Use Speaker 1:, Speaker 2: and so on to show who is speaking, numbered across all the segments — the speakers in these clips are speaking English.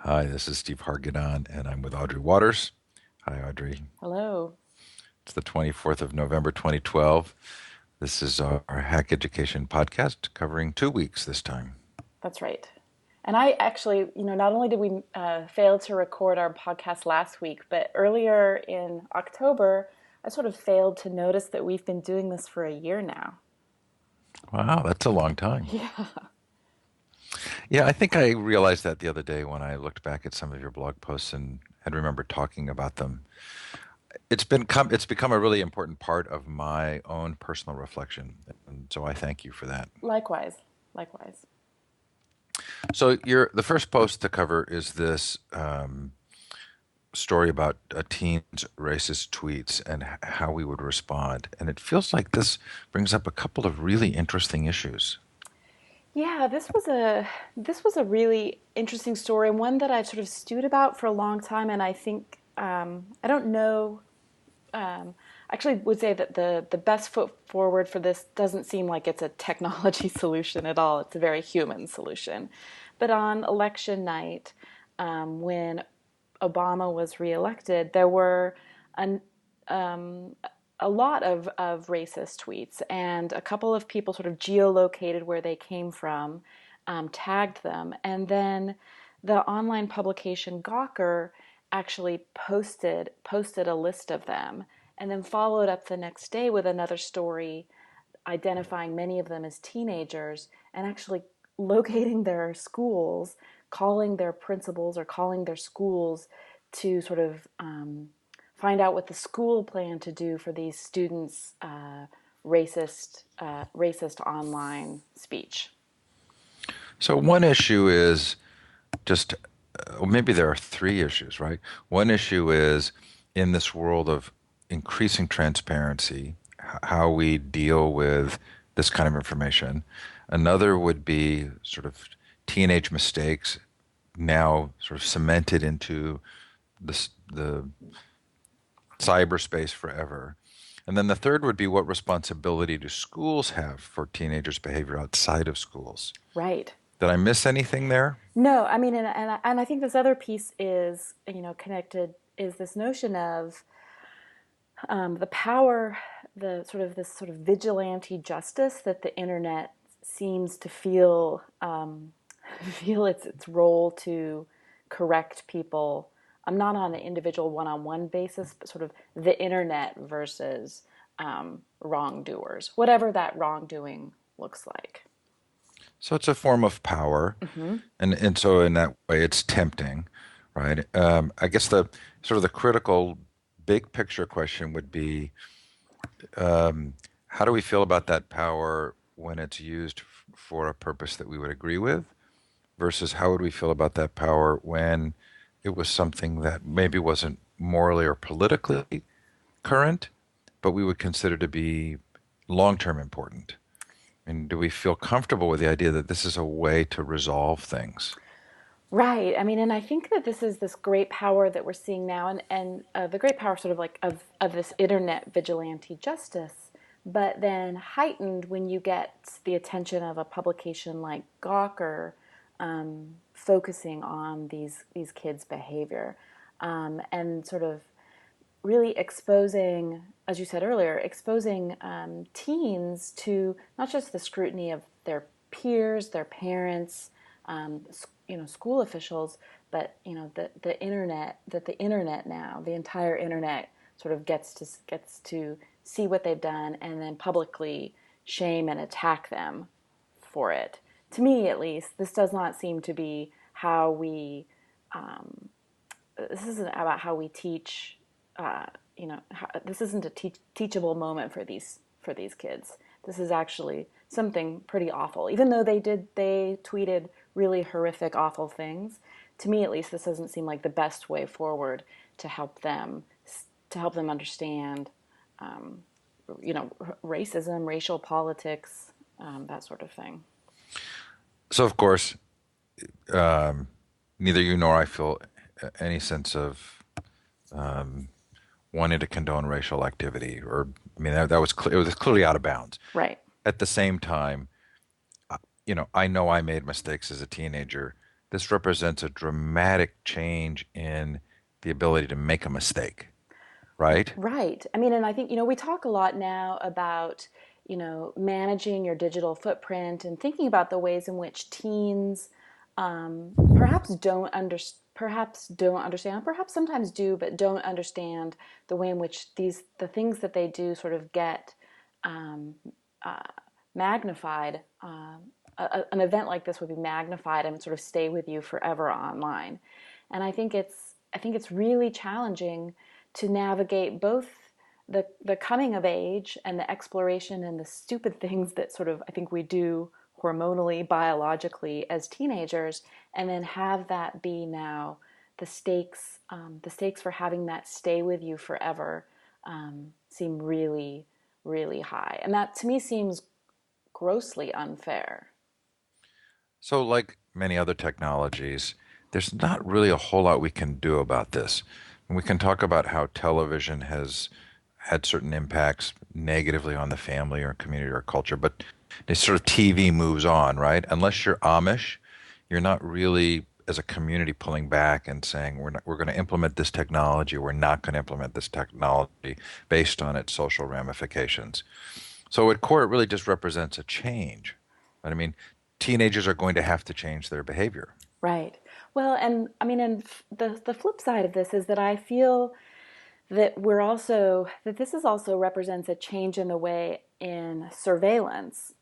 Speaker 1: Hi, this is Steve Hargadon, and I'm with Audrey Waters. Hi, Audrey.
Speaker 2: Hello.
Speaker 1: It's the 24th of November, 2012. This is our Hack Education podcast covering 2 weeks this time.
Speaker 2: That's right. And I actually, not only did we fail to record our podcast last week, but earlier in October, I sort of failed to notice that we've been doing this for a year now.
Speaker 1: Wow, that's a long time.
Speaker 2: Yeah.
Speaker 1: Yeah, I think I realized that the other day when I looked back at some of your blog posts and had remembered talking about them. It's become a really important part of my own personal reflection, and so I thank you for that.
Speaker 2: Likewise. Likewise.
Speaker 1: So the first post to cover is this story about a teen's racist tweets and how we would respond. And it feels like this brings up a couple of really interesting issues.
Speaker 2: Yeah, this was a really interesting story, and one that I've sort of stewed about for a long time, and I think I don't know. Actually, would say that the best foot forward for this doesn't seem like it's a technology solution at all. It's a very human solution. But on election night, when Obama was reelected, there were an, a lot of racist tweets, and a couple of people sort of geolocated where they came from, tagged them, and then the online publication Gawker actually posted a list of them, and then followed up the next day with another story identifying many of them as teenagers and actually locating their schools, calling their principals or calling their schools to sort of find out what the school planned to do for these students' racist online speech.
Speaker 1: So, one issue is just, well, maybe there are three issues, right? One issue is in this world of increasing transparency, how we deal with this kind of information. Another would be sort of teenage mistakes now sort of cemented into the cyberspace forever. And then the third would be what responsibility do schools have for teenagers' behavior outside of schools?
Speaker 2: Right.
Speaker 1: Did I miss anything there?
Speaker 2: No, I mean, and I think this other piece is, connected, is this notion of the power, the sort of this sort of vigilante justice that the internet seems to feel feel its role to correct people. I'm not on an individual one-on-one basis, but sort of the internet versus wrongdoers, whatever that wrongdoing looks like.
Speaker 1: So it's a form of power,
Speaker 2: Hmm.
Speaker 1: and so in that way, it's tempting, right? I guess the sort of the critical, big picture question would be, how do we feel about that power when it's used for a purpose that we would agree with, versus how would we feel about that power when it was something that maybe wasn't morally or politically current, but we would consider to be long-term important? And do we feel comfortable with the idea that this is a way to resolve things?
Speaker 2: Right. I mean, and I think that this is this great power that we're seeing now, and the great power, sort of like of this internet vigilante justice, but then heightened when you get the attention of a publication like Gawker, focusing on these kids' behavior, and sort of really exposing, as you said earlier, exposing teens to not just the scrutiny of their peers, their parents, school officials, but the internet. That the internet now, the entire internet, sort of gets to see what they've done and then publicly shame and attack them for it. To me, at least, this does not seem to be how we. This isn't about how we teach. This isn't a teachable moment for these kids. This is actually something pretty awful. Even though they tweeted really horrific, awful things. To me, at least, this doesn't seem like the best way forward to help them understand, you know, racism, racial politics, that sort of thing.
Speaker 1: So, of course, um, neither you nor I feel any sense of wanting to condone racial activity, or I mean that was it was clearly out of bounds.
Speaker 2: Right.
Speaker 1: At the same time, I know I made mistakes as a teenager this represents a dramatic change in the ability to make a mistake, right?
Speaker 2: Right. I mean, and I think, we talk a lot now about, managing your digital footprint and thinking about the ways in which teens perhaps don't understand, perhaps sometimes do, but don't understand the way in which the things that they do sort of get um, uh, magnified. An event like this would be magnified and sort of stay with you forever online. And I think it's really challenging to navigate both the coming of age and the exploration and the stupid things that sort of I think we do hormonally, biologically as teenagers, and then have that be now the stakes for having that stay with you forever seem really, really high. And that to me seems grossly unfair.
Speaker 1: So, like many other technologies, there's not really a whole lot we can do about this. And we can talk about how television has had certain impacts negatively on the family or community or culture, but this sort of TV moves on, right? Unless you're Amish, you're not really, as a community, pulling back and saying we're going to implement this technology, we're not going to implement this technology based on its social ramifications. So at core, it really just represents a change. But I mean, teenagers are going to have to change their behavior.
Speaker 2: Right. Well, and I mean, and the flip side of this is that I feel that this is also represents a change in the way in surveillance.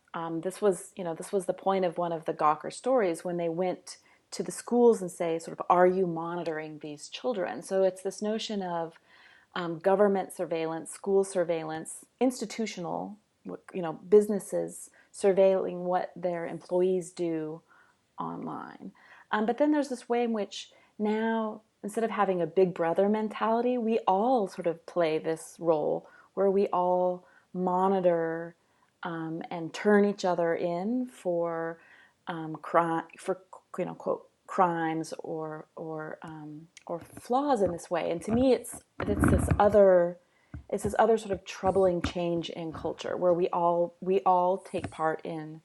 Speaker 2: This was the point of one of the Gawker stories when they went to the schools and say, sort of, are you monitoring these children? So it's this notion of government surveillance, school surveillance, institutional, businesses surveilling what their employees do online. But then there's this way in which now, instead of having a big brother mentality, we all sort of play this role where we all monitor and turn each other in for quote crimes or flaws in this way. And to me, it's this other sort of troubling change in culture where we all take part in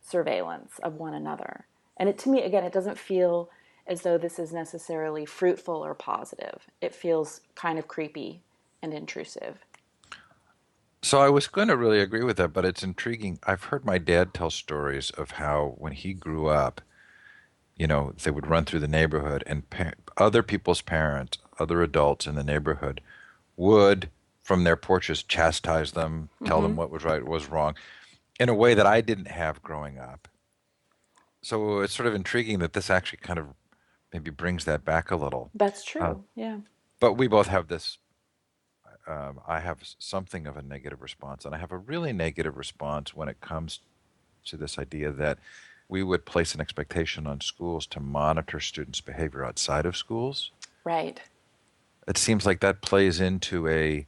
Speaker 2: surveillance of one another. And to me, again, it doesn't feel as though this is necessarily fruitful or positive. It feels kind of creepy and intrusive.
Speaker 1: So I was going to really agree with that, but it's intriguing. I've heard my dad tell stories of how when he grew up, they would run through the neighborhood and other people's parents, other adults in the neighborhood would, from their porches, chastise them, tell them
Speaker 2: Mm-hmm.
Speaker 1: what was right, what was wrong, in a way that I didn't have growing up. So it's sort of intriguing that this actually kind of maybe brings that back a little.
Speaker 2: That's
Speaker 1: Uh,
Speaker 2: true. Yeah.
Speaker 1: but we both have this. I have something of a negative response, and I have a really negative response when it comes to this idea that we would place an expectation on schools to monitor students' behavior outside of schools.
Speaker 2: Right.
Speaker 1: It seems like that plays into a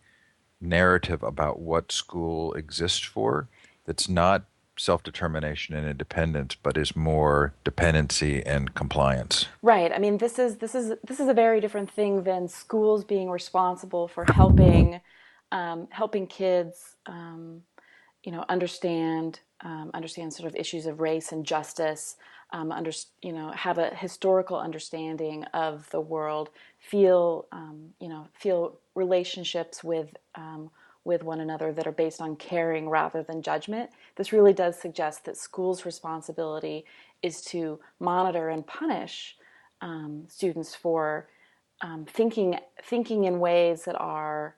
Speaker 1: narrative about what school exists for that's not self-determination and independence, but is more dependency and compliance.
Speaker 2: Right. I mean, this is a very different thing than schools being responsible for helping kids understand sort of issues of race and justice, have a historical understanding of the world, feel relationships with one another that are based on caring rather than judgment. This really does suggest that schools' responsibility is to monitor and punish students for thinking in ways that are,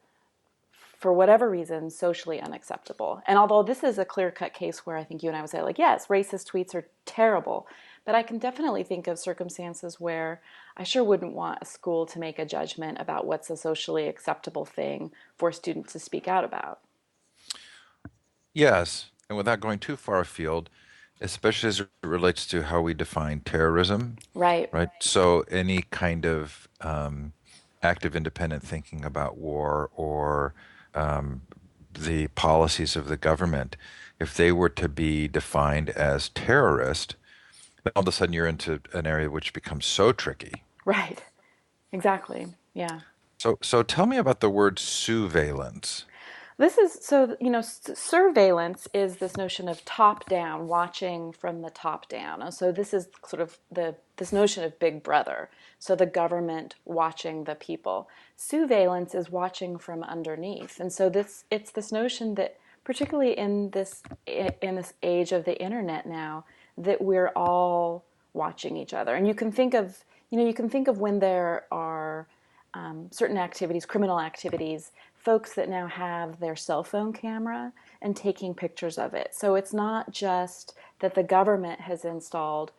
Speaker 2: for whatever reason, socially unacceptable. And although this is a clear-cut case where I think you and I would say, like, yes, racist tweets are terrible, but I can definitely think of circumstances where I sure wouldn't want a school to make a judgment about what's a socially acceptable thing for a student to speak out about.
Speaker 1: Yes, and without going too far afield, especially as it relates to how we define terrorism,
Speaker 2: Right.
Speaker 1: right? So any kind of active independent thinking about war or um, the policies of the government, if they were to be defined as terrorist, then all of a sudden you're into an area which becomes so tricky.
Speaker 2: Right. Exactly. Yeah.
Speaker 1: So tell me about the word surveillance.
Speaker 2: This is so, surveillance is this notion of top down, watching from the top down. And so this is sort of this notion of big brother. So the government watching the people. Surveillance is watching from underneath. And so it's this notion that particularly in this age of the internet now, that we're all watching each other. And you can think of when there are certain activities, criminal activities, folks that now have their cell phone camera and taking pictures of it. So it's not just that the government has installed,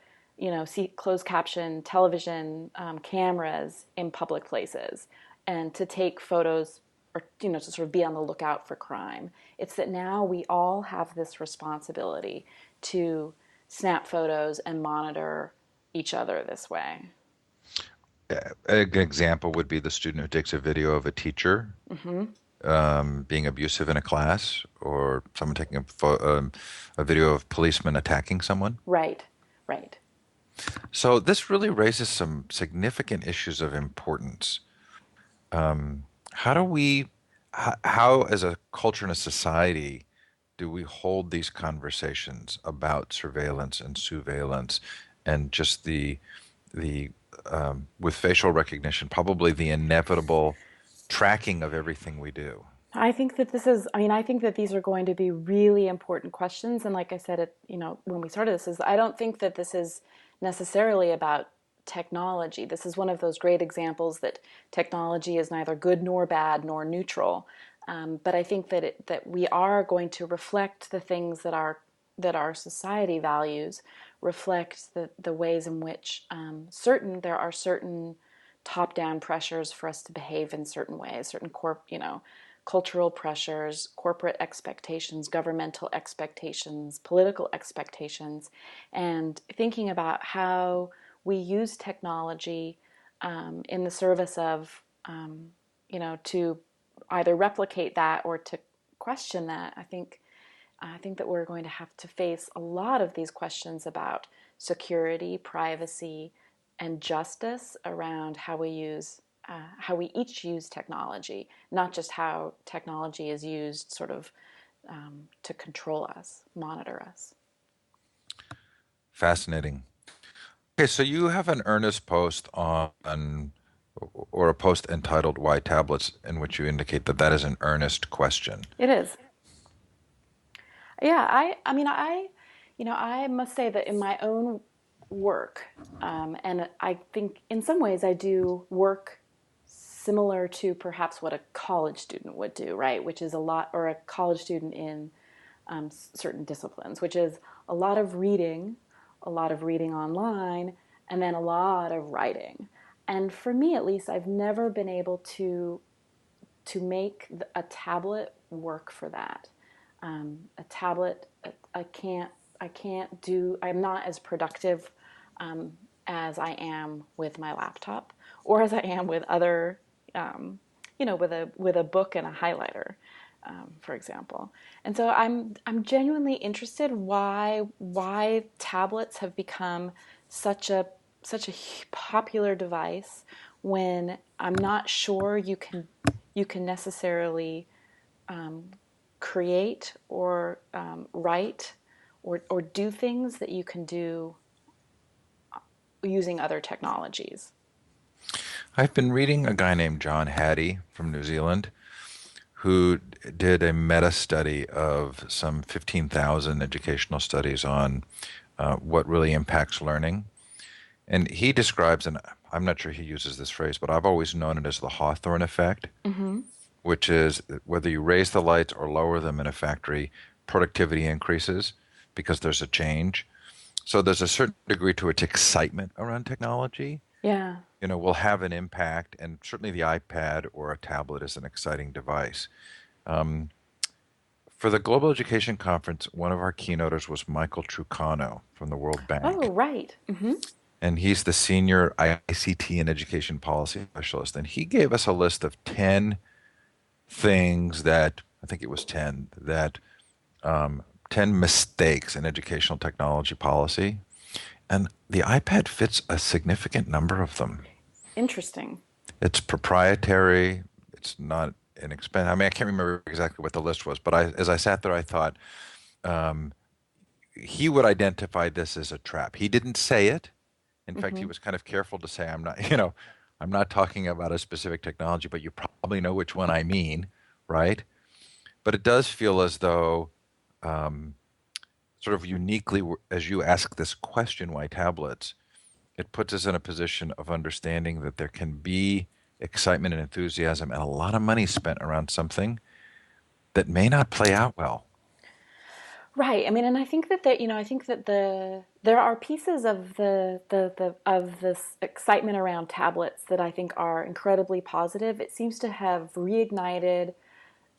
Speaker 2: see closed caption television cameras in public places and to take photos or to sort of be on the lookout for crime. It's that now we all have this responsibility to snap photos and monitor each other this way.
Speaker 1: An example would be the student who takes a video of a teacher
Speaker 2: Mm-hmm.
Speaker 1: being abusive in a class, or someone taking a video of policemen attacking someone.
Speaker 2: Right, right.
Speaker 1: So this really raises some significant issues of importance. How do we, how as a culture and a society, do we hold these conversations about surveillance and surveillance and just the with facial recognition, probably the inevitable tracking of everything we do?
Speaker 2: I think that these are going to be really important questions. And like I said, when we started this, I don't think that this is necessarily about technology. This is one of those great examples that technology is neither good nor bad nor neutral. But I think that we are going to reflect the things that our society values, reflect the ways in which there are certain top-down pressures for us to behave in certain ways, certain cultural pressures, corporate expectations, governmental expectations, political expectations, and thinking about how we use technology in the service of, to either replicate that or to question that. I think that we're going to have to face a lot of these questions about security, privacy, and justice around how we each use technology, not just how technology is used sort of to control us, monitor us.
Speaker 1: Fascinating. Okay, so you have an earnest post on, or a post entitled "Why Tablets," in which you indicate that that is an earnest question.
Speaker 2: It is. Yeah, I must say that in my own work, and I think in some ways I do work similar to perhaps what a college student would do, right? Which is a lot, or a college student in certain disciplines, which is a lot of reading, a lot of reading online, and then a lot of writing. And for me, at least, I've never been able to make a tablet work for that. A tablet, I can't do. I'm not as productive as I am with my laptop, or as I am with other, with a book and a highlighter, for example. And so I'm genuinely interested why tablets have become such a popular device when I'm not sure you can necessarily create or write or do things that you can do using other technologies.
Speaker 1: I've been reading a guy named John Hattie from New Zealand who did a meta study of some 15,000 educational studies on what really impacts learning. And he describes, and I'm not sure he uses this phrase, but I've always known it as the Hawthorne effect,
Speaker 2: Mm-hmm.
Speaker 1: which is whether you raise the lights or lower them in a factory, productivity increases because there's a change. So there's a certain degree to which excitement around technology,
Speaker 2: Yeah.
Speaker 1: will have an impact, and certainly the iPad or a tablet is an exciting device. Um, for the Global Education Conference, one of our keynoters was Michael Trucano from the World
Speaker 2: Oh,
Speaker 1: Bank,
Speaker 2: right. Mm-hmm.
Speaker 1: and he's the senior ICT and education policy specialist. And he gave us a list of 10 things that, I think it was 10, that 10 mistakes in educational technology policy. And the iPad fits a significant number of them.
Speaker 2: Interesting.
Speaker 1: It's proprietary. It's not inexpensive. I mean, I can't remember exactly what the list was, but as I sat there, I thought um, he would identify this as a trap. He didn't say it. In fact, he
Speaker 2: Hmm.
Speaker 1: was kind of careful to say, I'm not, I'm not talking about a specific technology, but you probably know which one I mean, right? But it does feel as though, um, sort of uniquely, as you ask this question, why tablets, it puts us in a position of understanding that there can be excitement and enthusiasm and a lot of money spent around something that may not play out well.
Speaker 2: Right. I mean, and I think that I think that there are pieces of the of this excitement around tablets that I think are incredibly positive. It seems to have reignited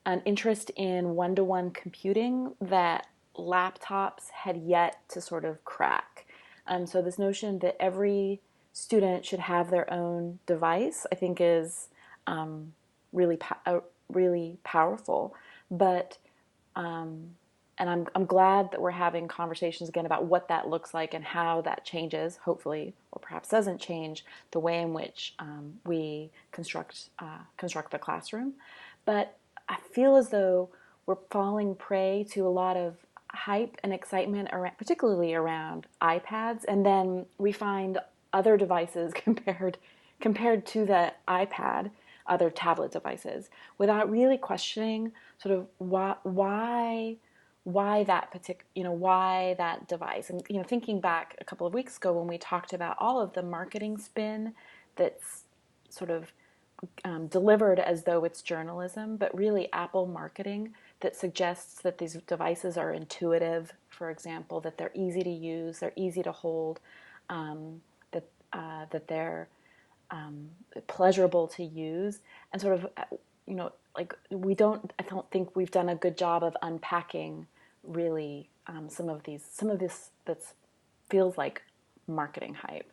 Speaker 2: an interest in one-to-one computing that laptops had yet to sort of crack. So this notion that every student should have their own device, I think, is really really powerful. But and I'm glad that we're having conversations again about what that looks like and how that changes, hopefully, or perhaps doesn't change the way in which we construct the classroom. But I feel as though we're falling prey to a lot of hype and excitement around, particularly around iPads, and then we find other devices compared to the iPad, other tablet devices, without really questioning sort of why that particular, why that device. And thinking back a couple of weeks ago when we talked about all of the marketing spin that's sort of delivered as though it's journalism, but really Apple marketing that suggests that these devices are intuitive, for example, that they're easy to use, they're easy to hold, that that they're pleasurable to use, and sort of like I don't think we've done a good job of unpacking really some of this that's feels like marketing hype.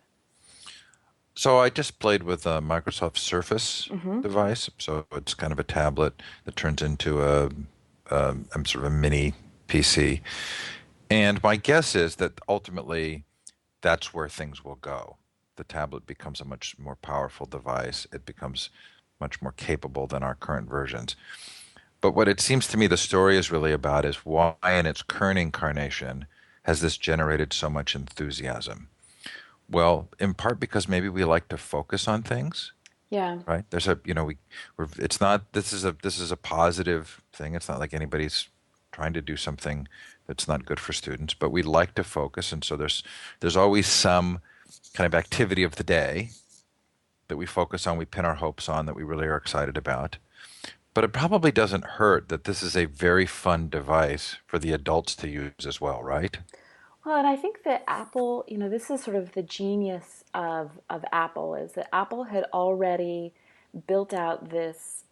Speaker 1: So I just played with a Microsoft Surface
Speaker 2: Mm-hmm.
Speaker 1: device. So it's kind of a tablet that turns into a sort of a mini PC. And my guess is that ultimately that's where things will go. The tablet becomes a much more powerful device. It becomes much more capable than our current versions. But what it seems to me the story is really about is why in its current incarnation has this generated so much enthusiasm? Well, in part because maybe we like to focus on things,
Speaker 2: Yeah.
Speaker 1: right? There's a, it's not, this is a positive thing. It's not like anybody's trying to do something that's not good for students, but we like to focus. And so there's always some kind of activity of the day that we focus on, we pin our hopes on, that we really are excited about. But it probably doesn't hurt that this is a very fun device for the adults to use as well, right?
Speaker 2: Well, and I think that Apple, this is sort of the genius of Apple is that Apple had already built out this.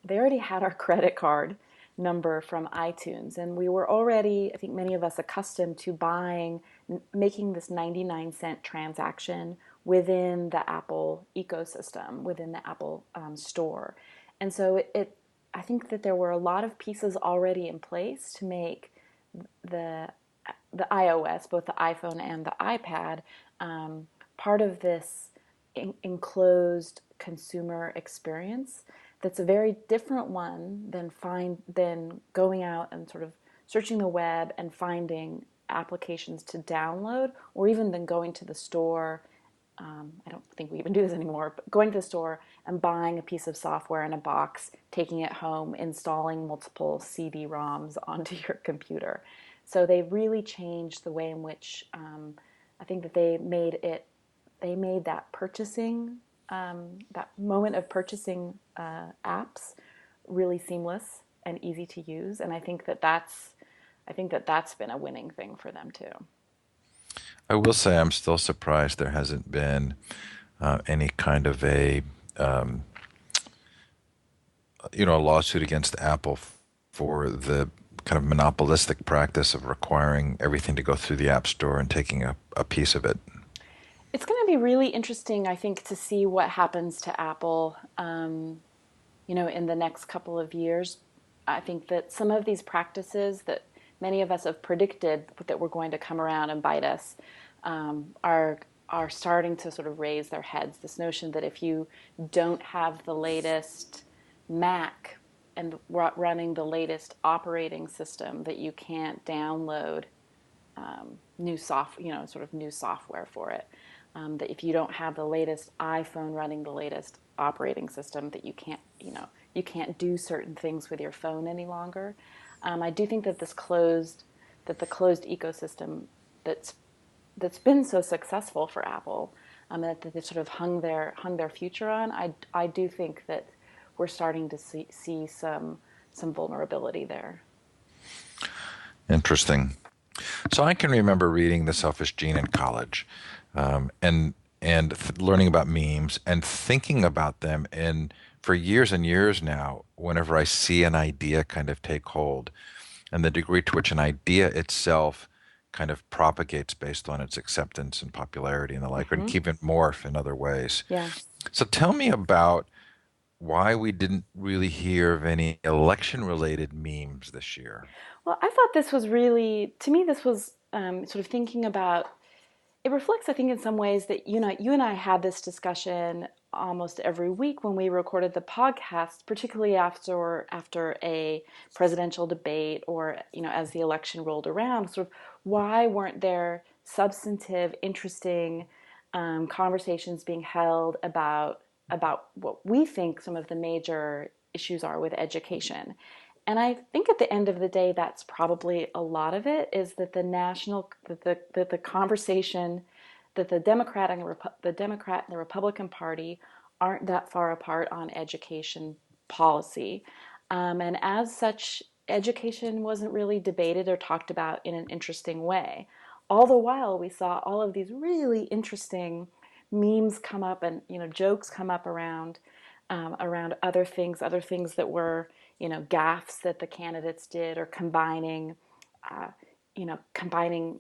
Speaker 2: They already had our credit card number from iTunes, and we were already, I think, many of us accustomed to making this 99-cent transaction within the Apple ecosystem, within the Apple store, and so I think that there were a lot of pieces already in place to make the the iOS, both the iPhone and the iPad, part of this enclosed consumer experience that's a very different one than going out and sort of searching the web and finding applications to download, or even than going to the store. I don't think we even do this anymore, but going to the store and buying a piece of software in a box, taking it home, installing multiple CD-ROMs onto your computer. So they really changed the way in which I think that they made that purchasing, that moment of purchasing apps really seamless and easy to use. And I think that that's been a winning thing for them too.
Speaker 1: I will say I'm still surprised there hasn't been any kind of um, a lawsuit against Apple for the kind of monopolistic practice of requiring everything to go through the App Store and taking a piece of it.
Speaker 2: It's going to be really interesting, I think, to see what happens to Apple, in the next couple of years. I think that some of these practices that many of us have predicted that were going to come around and bite us are starting to sort of raise their heads. This notion that if you don't have the latest Mac and running the latest operating system that you can't download sort of new software for it. That if you don't have the latest iPhone running the latest operating system, that you can't do certain things with your phone any longer. I do think that that the closed ecosystem that's that's been so successful for Apple, that they sort of hung their future on. I do think that we're starting to see some vulnerability there.
Speaker 1: Interesting. So I can remember reading The Selfish Gene in college, and learning about memes and thinking about them. And for years and years now, whenever I see an idea kind of take hold, and the degree to which an idea itself kind of propagates based on its acceptance and popularity and the like, and
Speaker 2: Hmm.
Speaker 1: keep it morph in other ways.
Speaker 2: Yeah.
Speaker 1: So tell me about why we didn't really hear of any election-related memes this year.
Speaker 2: Well, I thought this was really, to me, this was sort of thinking about. It reflects, I think, in some ways that you and I had this discussion almost every week when we recorded the podcast, particularly after a presidential debate or as the election rolled around. Sort of why weren't there substantive, interesting conversations being held about what we think some of the major issues are with education? And I think at the end of the day, that's probably a lot of it is that the conversation that the Democrat and the Republican Party aren't that far apart on education policy, and as such, education wasn't really debated or talked about in an interesting way. All the while, we saw all of these really interesting memes come up and jokes come up around other things that were gaffes that the candidates did, or uh, combining.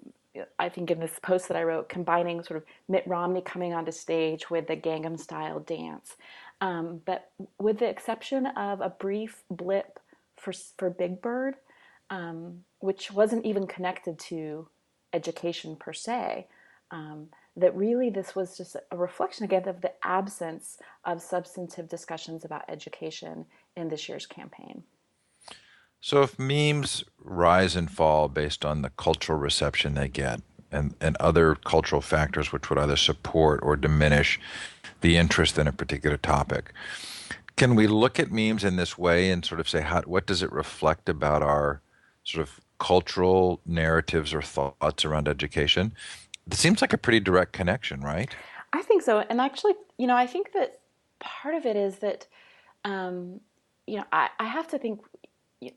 Speaker 2: I think in this post that I wrote, combining sort of Mitt Romney coming onto stage with the Gangnam Style dance, but with the exception of a brief blip for Big Bird, which wasn't even connected to education per se. That really this was just a reflection again of the absence of substantive discussions about education in this year's campaign.
Speaker 1: So if memes rise and fall based on the cultural reception they get and other cultural factors which would either support or diminish the interest in a particular topic, can we look at memes in this way and sort of say, what does it reflect about our sort of cultural narratives or thoughts around education? It seems like a pretty direct connection, right?
Speaker 2: I think so, and actually, I think that part of it is that, um, I have to think.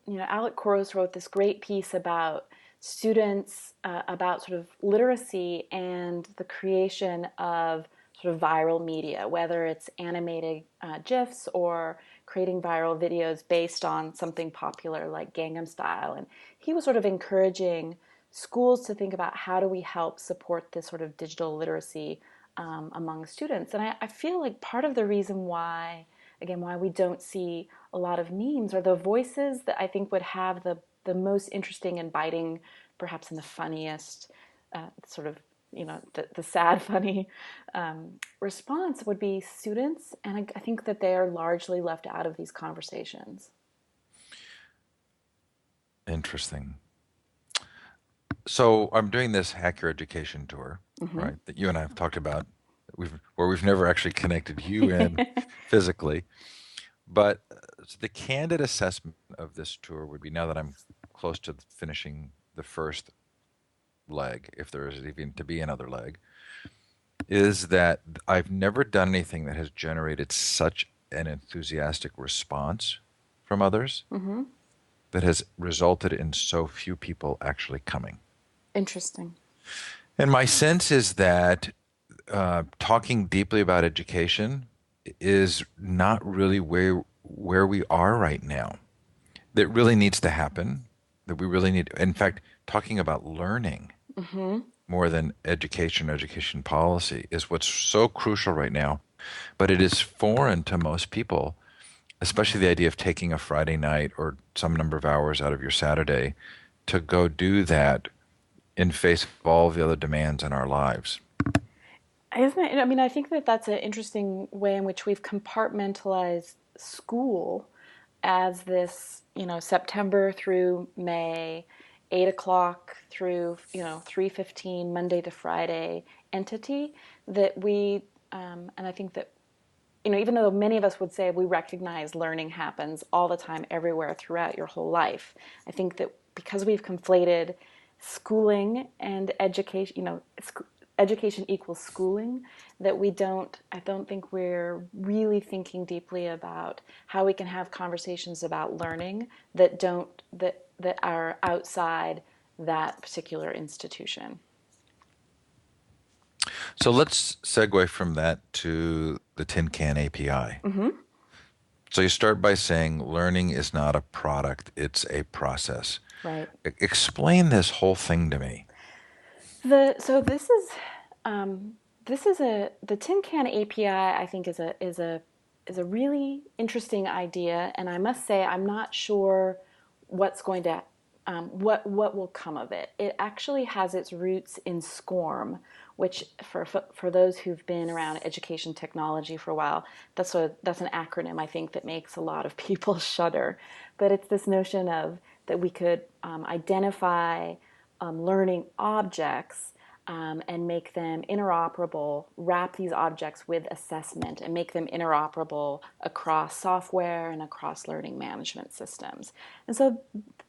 Speaker 2: Alec Koros wrote this great piece about students, about sort of literacy and the creation of sort of viral media, whether it's animated GIFs or creating viral videos based on something popular like Gangnam Style. And he was sort of encouraging schools to think about how do we help support this sort of digital literacy among students. And I feel like part of the reason why, again, why we don't see a lot of memes are the voices that I think would have the most interesting and biting, perhaps in the funniest, sort of, the sad, funny response would be students. And I think that they are largely left out of these conversations.
Speaker 1: Interesting. So I'm doing this Hack Your Education tour,
Speaker 2: Hmm.
Speaker 1: right? That you and I have talked about, where we've never actually connected you in physically. But so the candid assessment of this tour would be, now that I'm close to finishing the first leg, if there is even to be another leg, is that I've never done anything that has generated such an enthusiastic response from others
Speaker 2: Hmm.
Speaker 1: that has resulted in so few people actually coming.
Speaker 2: Interesting.
Speaker 1: And my sense is that talking deeply about education is not really where we are right now. That really needs to happen. That we really need. In fact, talking about learning
Speaker 2: Hmm.
Speaker 1: more than education policy is what's so crucial right now. But it is foreign to most people, especially the idea of taking a Friday night or some number of hours out of your Saturday to go do that in face of all the other demands in our lives.
Speaker 2: Isn't it? I mean, I think that that's an interesting way in which we've compartmentalized school, as this, September through May, 8 o'clock through, 3:15 Monday to Friday entity that and I think that, even though many of us would say we recognize learning happens all the time, everywhere, throughout your whole life, I think that because we've conflated schooling and education, education equals schooling, that I don't think we're really thinking deeply about how we can have conversations about learning that are outside that particular institution.
Speaker 1: So let's segue from that to the Tin Can API.
Speaker 2: Mm-hmm.
Speaker 1: So you start by saying learning is not a product, it's a process.
Speaker 2: Right.
Speaker 1: Explain this whole thing to me.
Speaker 2: So this is the Tin Can API. I think is a really interesting idea, and I must say I'm not sure what's going to what will come of it. It actually has its roots in SCORM, which for those who've been around education technology for a while, that's an acronym I think that makes a lot of people shudder. But it's this notion of that we could identify learning objects and make them interoperable, wrap these objects with assessment and make them interoperable across software and across learning management systems. And so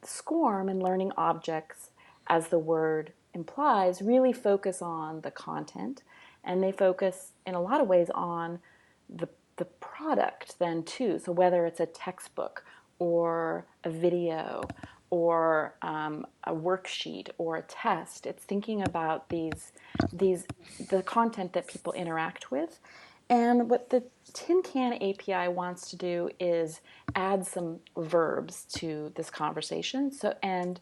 Speaker 2: SCORM and learning objects, as the word implies, really focus on the content, and they focus in a lot of ways on the the product then too. So whether it's a textbook or a video or a worksheet or a test, it's thinking about these the content that people interact with. And what the Tin Can API wants to do is add some verbs to this conversation. And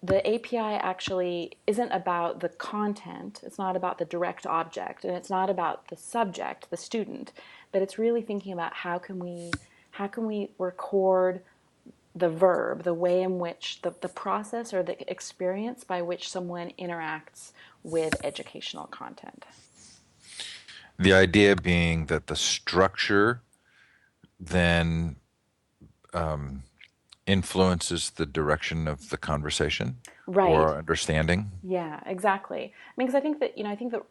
Speaker 2: the API actually isn't about the content, it's not about the direct object, and it's not about the subject, the student, but it's really thinking about how can we record the verb, the way in which the process or the experience by which someone interacts with educational content.
Speaker 1: The idea being that the structure then influences the direction of the conversation
Speaker 2: Right.
Speaker 1: or understanding.
Speaker 2: Yeah, exactly. I mean, because I think that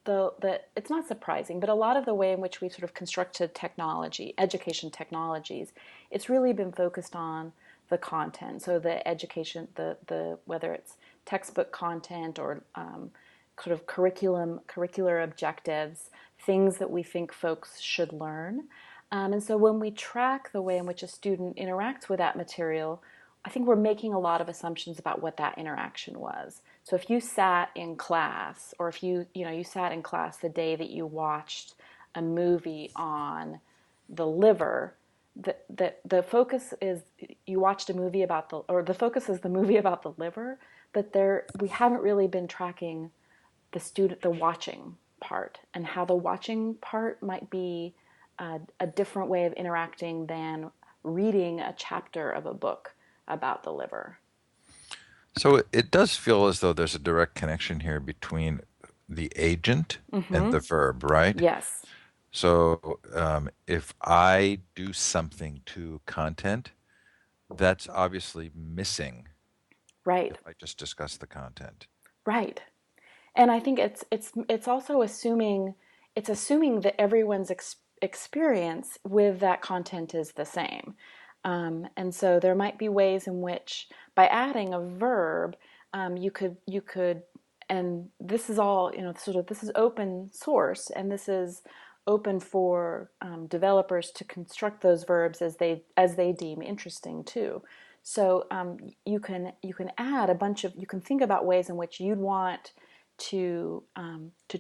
Speaker 2: the it's not surprising, but a lot of the way in which we've sort of constructed technology, education technologies, it's really been focused on the content. So the education, the whether it's textbook content or sort of curricular objectives, things that we think folks should learn. And so when we track the way in which a student interacts with that material, I think we're making a lot of assumptions about what that interaction was. So if you sat in class, or if you sat in class the day that you watched a movie on the liver, the focus is you watched a movie about the focus is the movie about the liver, but there we haven't really been tracking the watching part, and how the watching part might be a different way of interacting than reading a chapter of a book about the liver.
Speaker 1: So it does feel as though there's a direct connection here between the agent and
Speaker 2: Mm-hmm.
Speaker 1: the verb, right?
Speaker 2: Yes.
Speaker 1: So if I do something to content, that's obviously missing
Speaker 2: Right.
Speaker 1: if I just discuss the content.
Speaker 2: Right. And I think it's also assuming that everyone's experience with that content is the same. And so there might be ways in which by adding a verb, you could, and this is all, sort of, this is open source, and this is open for developers to construct those verbs as they deem interesting too. So you can add a bunch of, you can think about ways in which you'd want to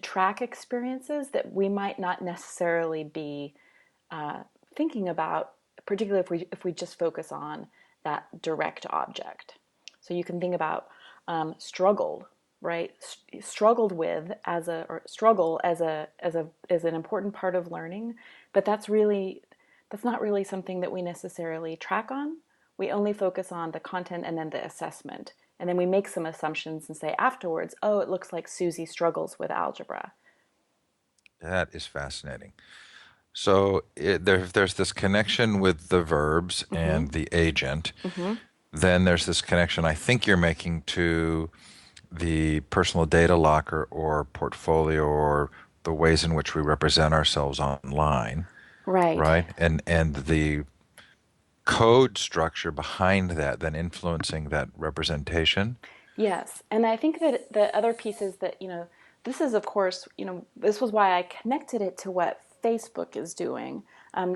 Speaker 2: track experiences that we might not necessarily be thinking about, particularly if we just focus on that direct object. So you can think about struggled, right? Struggled with as a or struggle as an important part of learning, but that's not really something that we necessarily track on. We only focus on the content and then the assessment. And then we make some assumptions and say afterwards, oh, it looks like Susie struggles with algebra.
Speaker 1: That is fascinating. There's this connection with the verbs
Speaker 2: Mm-hmm.
Speaker 1: and the agent.
Speaker 2: Mm-hmm.
Speaker 1: Then there's this connection I think you're making to the personal data locker or portfolio or the ways in which we represent ourselves online,
Speaker 2: Right.
Speaker 1: right? And the code structure behind that then influencing that representation.
Speaker 2: Yes. And I think that the other piece is that, this is, of course, this was why I connected it to what Facebook is doing.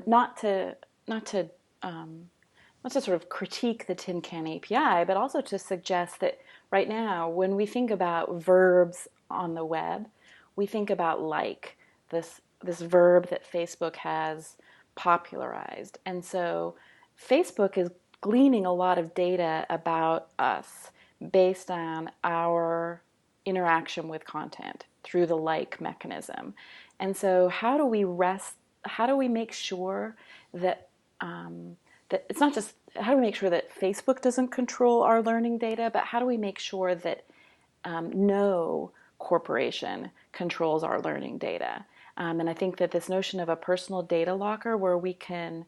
Speaker 2: Not to, not to, not to sort of critique the Tin Can API, but also to suggest that right now, when we think about verbs on the web, we think about like this verb that Facebook has popularized. And so Facebook is gleaning a lot of data about us based on our interaction with content through the like mechanism. And so how do we make sure that that it's not just how do we make sure that Facebook doesn't control our learning data, but how do we make sure that no corporation controls our learning data? And I think that this notion of a personal data locker where we can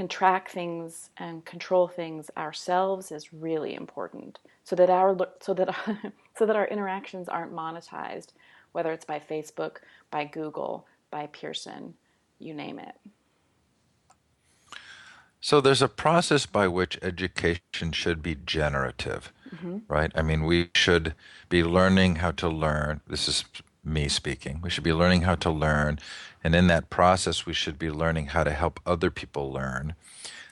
Speaker 2: track things and control things ourselves is really important, so that our so that so that our interactions aren't monetized, whether it's by Facebook, by Google, by Pearson, you name it.
Speaker 1: So there's a process by which education should be generative,
Speaker 2: Mm-hmm.
Speaker 1: right? I mean, we should be learning how to learn. This is me speaking. We should be learning how to learn. And in that process, we should be learning how to help other people learn,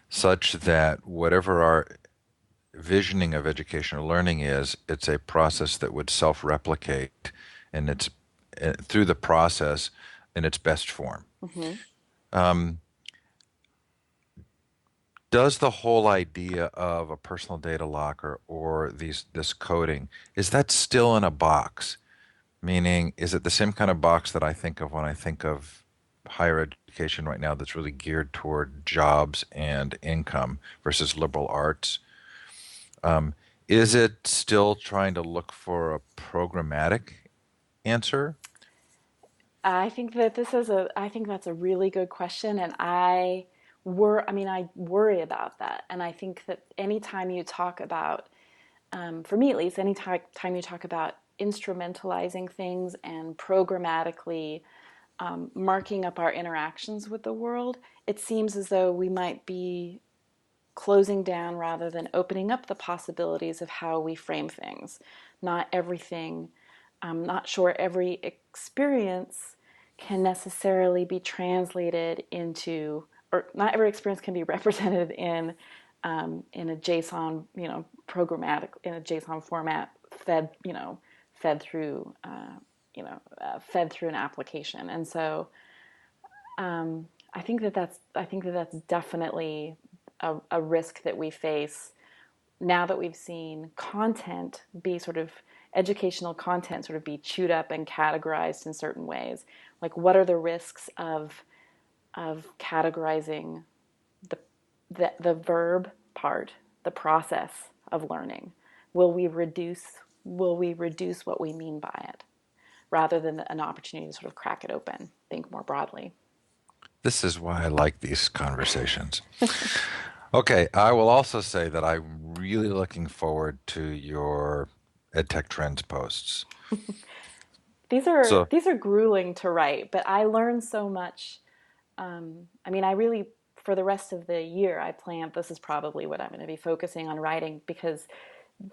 Speaker 1: such that whatever our visioning of educational learning is, it's a process that would self-replicate and it's through the process in its best form.
Speaker 2: Mm-hmm.
Speaker 1: Does the whole idea of a personal data locker or this coding, is that still in a box? Meaning, is it the same kind of box that I think of when I think of higher education right now that's really geared toward jobs and income versus liberal arts? Is it still trying to look for a programmatic answer?
Speaker 2: I think that's a really good question, and I mean, I worry about that. And I think that anytime you talk about, for me at least, anytime you talk about instrumentalizing things and programmatically marking up our interactions with the world, it seems as though we might be closing down rather than opening up the possibilities of how we frame things. Not everything, I'm not sure every experience can necessarily be translated into, or not every experience can be represented in a JSON, programmatic in a JSON format, fed through, fed through an application. And so I think that that's definitely a risk that we face now that we've seen content be sort of educational content sort of be chewed up and categorized in certain ways. Like, what are the risks of categorizing the the verb part, the process of learning? Will we reduce will we reduce what we mean by it, rather than an opportunity to sort of crack it open, think more broadly?
Speaker 1: This is why I like these conversations. Okay, I will also say that I'm really looking forward to your EdTech Trends posts. So,
Speaker 2: These are grueling to write, but I learn so much. I mean, I really, for the rest of the year, I plan, this is probably what I'm going to be focusing on writing, because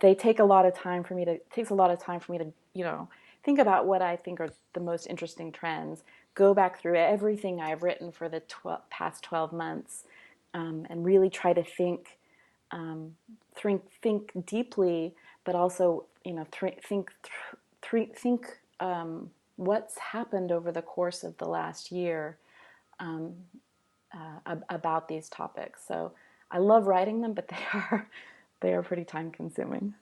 Speaker 2: they take a lot of time for me to, it takes a lot of time for me to, think about what I think are the most interesting trends, go back through everything I've written for the past 12 months, and really try to think deeply, but also, think what's happened over the course of the last year about these topics. So I love writing them, but they are pretty time consuming.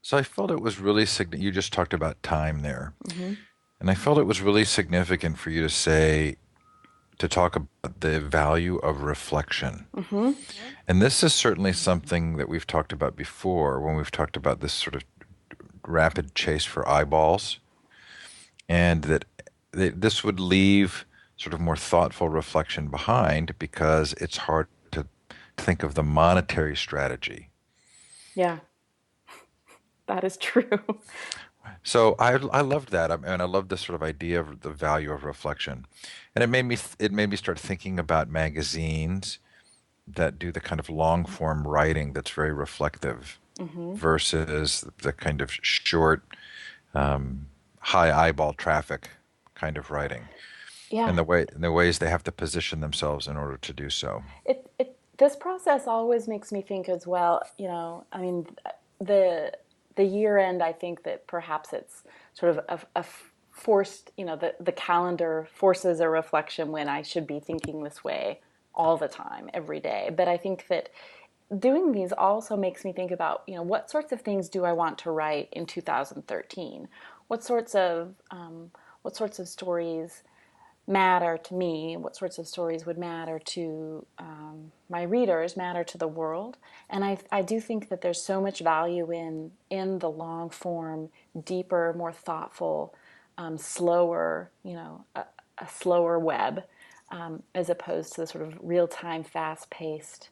Speaker 1: so I felt it was really significant. You just talked about time there,
Speaker 2: Mm-hmm.
Speaker 1: and I felt it was really significant for you to talk about the value of reflection.
Speaker 2: Mm-hmm.
Speaker 1: And this is certainly something that we've talked about before when we've talked about this sort of rapid chase for eyeballs, and that this would leave sort of more thoughtful reflection behind because it's hard to think of the monetary strategy.
Speaker 2: Yeah, that is true.
Speaker 1: So I loved that. I mean, I loved this sort of idea of the value of reflection, and it made me start thinking about magazines that do the kind of long form writing that's very reflective
Speaker 2: Hmm.
Speaker 1: versus the kind of short, high eyeball traffic kind of writing,
Speaker 2: Yeah,
Speaker 1: and the ways they have to position themselves in order to do so.
Speaker 2: this process always makes me think as well. You know, I mean, the the year end. I think that perhaps it's sort of a forced. You know, the calendar forces a reflection when I should be thinking this way all the time, every day. But I think that doing these also makes me think about, you know, what sorts of things do I want to write in 2013? What sorts of what sorts of stories matter to me, what sorts of stories would matter to my readers, matter to the world. And I do think that there's so much value in the long form, deeper, more thoughtful, slower, you know, a slower web, as opposed to the sort of real time, fast paced,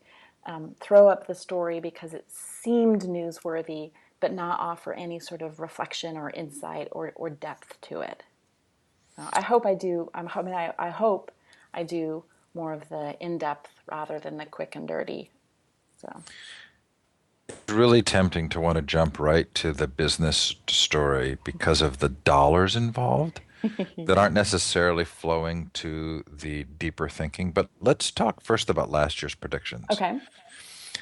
Speaker 2: throw up the story because it seemed newsworthy, but not offer any sort of reflection or insight or depth to it. I hope I do. I hope I do more of the in depth rather than the quick and dirty. So,
Speaker 1: It's really tempting to want to jump right to the business story because of the dollars involved that
Speaker 2: yeah.
Speaker 1: aren't necessarily flowing to the deeper thinking. But let's talk first about last year's predictions.
Speaker 2: Okay.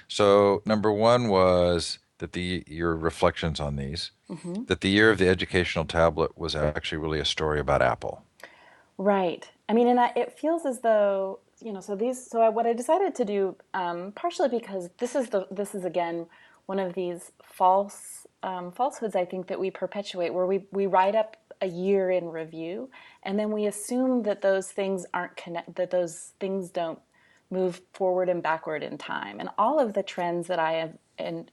Speaker 1: So, number one was that the your reflections on these,
Speaker 2: Hmm.
Speaker 1: that the year of the educational tablet was actually really a story about Apple.
Speaker 2: Right. I mean, it feels as though, you know. So these. What I decided to do, partially because this is again one of these falsehoods I think that we perpetuate, where we write up a year in review, and then we assume that those things aren't that those things don't move forward and backward in time. And all of the trends that I have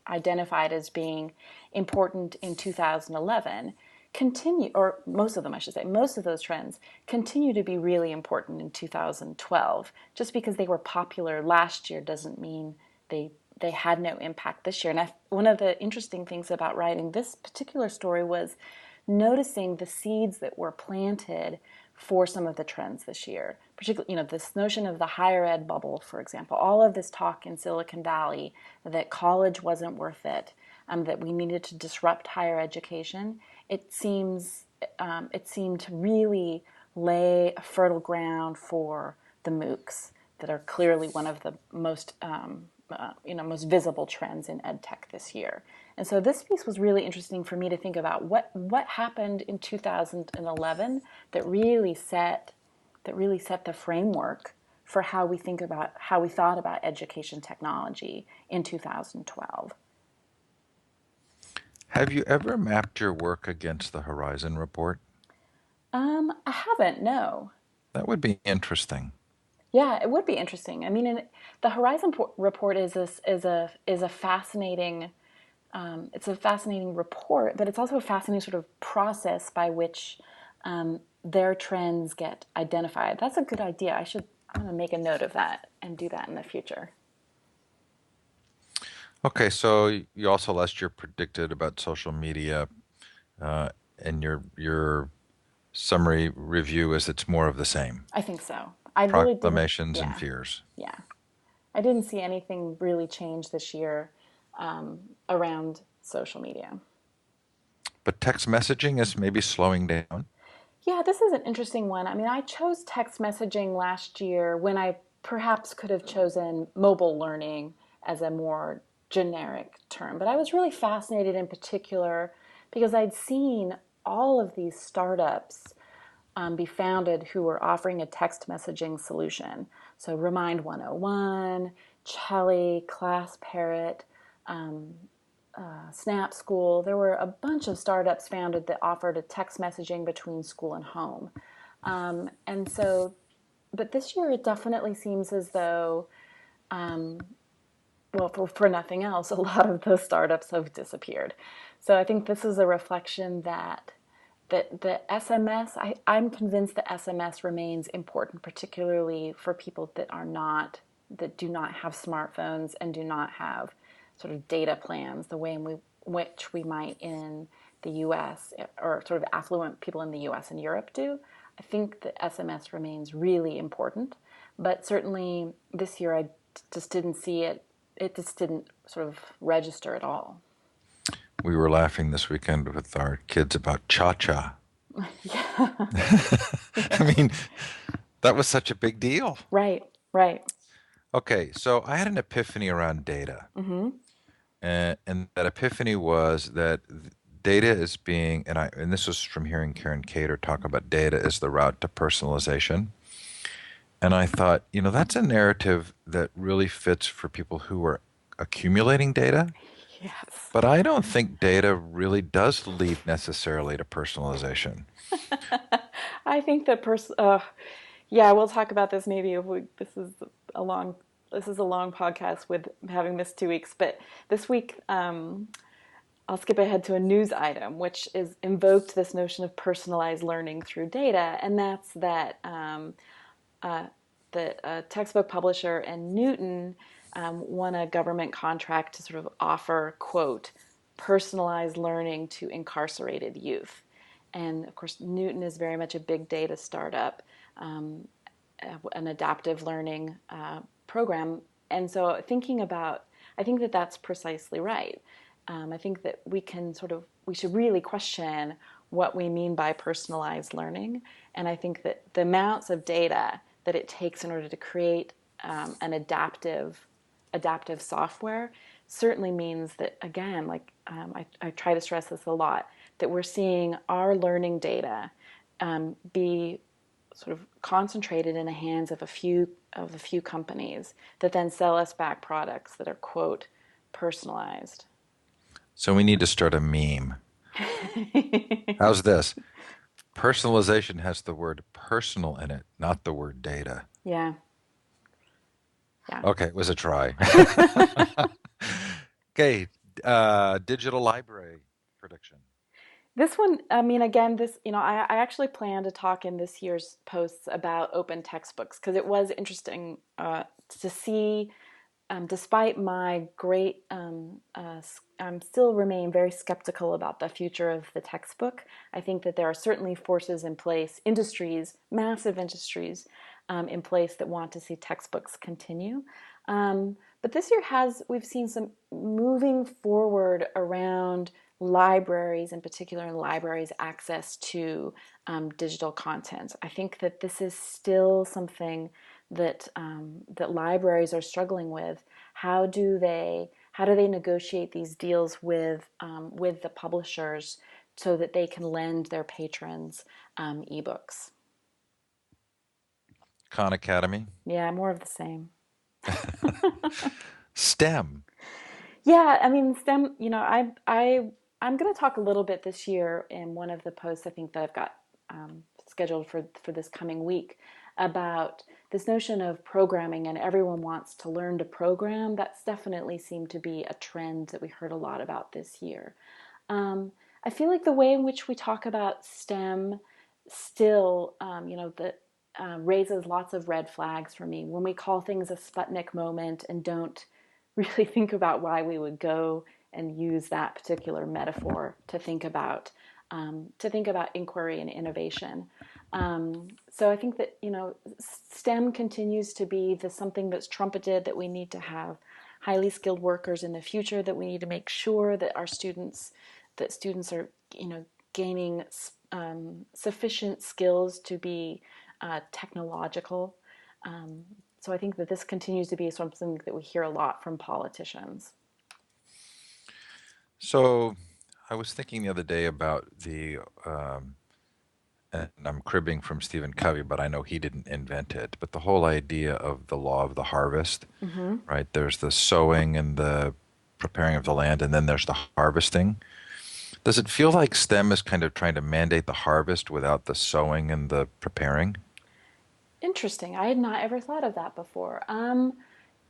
Speaker 2: identified as being important in 2011 continue, or most of them, I should say, most of those trends continue to be really important in 2012. Just because they were popular last year doesn't mean they had no impact this year. And one of the interesting things about writing this particular story was noticing the seeds that were planted for some of the trends this year. Particularly, you know, this notion of the higher ed bubble, for example, all of this talk in Silicon Valley that college wasn't worth it, that we needed to disrupt higher education. It seemed to really lay a fertile ground for the MOOCs that are clearly one of the most visible trends in ed tech this year. And so this piece was really interesting for me to think about what happened in 2011 that really set the framework for how we thought about education technology in 2012.
Speaker 1: Have you ever mapped your work against the Horizon Report?
Speaker 2: I haven't, no.
Speaker 1: That would be interesting.
Speaker 2: Yeah, it would be interesting. I mean, the Horizon report is a fascinating it's a fascinating report, but it's also a fascinating sort of process by which their trends get identified. That's a good idea. I'm going to make a note of that and do that in the future.
Speaker 1: Okay, so you also last year predicted about social media, uh, and your summary review is it's more of the same.
Speaker 2: I think so. I really didn't.
Speaker 1: Proclamations and
Speaker 2: Yeah,
Speaker 1: fears.
Speaker 2: yeah. I didn't see anything really change this year around social media.
Speaker 1: But text messaging is maybe slowing down.
Speaker 2: Yeah, this is an interesting one. I mean, I chose text messaging last year when I perhaps could have chosen mobile learning as a more generic term. But I was really fascinated in particular because I'd seen all of these startups be founded who were offering a text messaging solution. So Remind 101, Chelly, Class Parrot, Snap School. There were a bunch of startups founded that offered a text messaging between school and home. And so, but this year it definitely seems as though, well, for nothing else, a lot of those startups have disappeared. So I think this is a reflection that the SMS, I'm convinced that SMS remains important, particularly for people that do not have smartphones and do not have sort of data plans the way which we might in the US, or sort of affluent people in the US and Europe do. I think that SMS remains really important, but certainly this year I just didn't see it. It just didn't sort of register at all.
Speaker 1: We were laughing this weekend with our kids about cha-cha.
Speaker 2: Yeah.
Speaker 1: I mean, that was such a big deal.
Speaker 2: Right, right.
Speaker 1: Okay, so I had an epiphany around data.
Speaker 2: Mm-hmm.
Speaker 1: And that epiphany was that data is being, and this was from hearing Karen Cater talk about data as the route to personalization. And I thought, that's a narrative that really fits for people who are accumulating data.
Speaker 2: Yes.
Speaker 1: But I don't think data really does lead necessarily to personalization.
Speaker 2: I think that yeah, we'll talk about this maybe if we, a long, this is a long podcast with having missed 2 weeks, but this week, I'll skip ahead to a news item, which is invoked this notion of personalized learning through data, and that's uh, that a textbook publisher and Newton won a government contract to sort of offer, quote, personalized learning to incarcerated youth. And of course, Newton is very much a big data startup, um, an adaptive learning program. And so, I think that that's precisely right. I think that we should really question what we mean by personalized learning. And I think that the amounts of data that it takes in order to create an adaptive software certainly means that, again, I try to stress this a lot, that we're seeing our learning data be sort of concentrated in the hands of a few companies that then sell us back products that are, quote, personalized.
Speaker 1: So we need to start a meme. How's this? Personalization has the word personal in it, not the word data.
Speaker 2: Yeah, yeah.
Speaker 1: Okay, it was a try. Okay, digital library prediction.
Speaker 2: This one, I mean, again, I actually plan to talk in this year's posts about open textbooks because it was interesting to see, despite my great, I'm still remain very skeptical about the future of the textbook. I think that there are certainly forces in place, industries, massive industries in place that want to see textbooks continue. But this year we've seen some moving forward around libraries, in particular, and libraries' access to digital content. I think that this is still something that libraries are struggling with. How do they negotiate these deals with the publishers so that they can lend their patrons ebooks?
Speaker 1: Khan Academy.
Speaker 2: Yeah, more of the same.
Speaker 1: STEM.
Speaker 2: Yeah, I mean, STEM, I'm going to talk a little bit this year in one of the posts I think that I've got scheduled for this coming week about this notion of programming, and everyone wants to learn to program. That's definitely seemed to be a trend that we heard a lot about this year. I feel like the way in which we talk about STEM still, that raises lots of red flags for me when we call things a Sputnik moment and don't really think about why we would go and use that particular metaphor to think about inquiry and innovation. So I think that STEM continues to be something that's trumpeted, that we need to have highly skilled workers in the future, that we need to make sure that students are gaining sufficient skills to be technological. Um, so I think that this continues to be something that we hear a lot from politicians.
Speaker 1: So I was thinking the other day about and I'm cribbing from Stephen Covey, but I know he didn't invent it, but the whole idea of the law of the harvest,
Speaker 2: Mm-hmm.
Speaker 1: right? There's the sowing and the preparing of the land, and then there's the harvesting. Does it feel like STEM is kind of trying to mandate the harvest without the sowing and the preparing?
Speaker 2: Interesting. I had not ever thought of that before.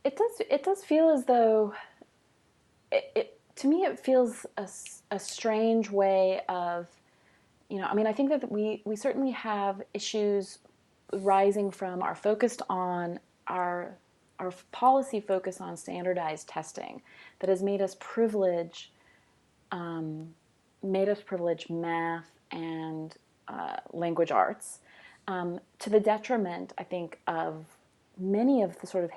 Speaker 2: It does feel as though to me it feels a strange way of I mean, I think that we certainly have issues rising from our focused on our our policy focus on standardized testing that has made us privilege math and language arts, to the detriment, I think, of many of the sort of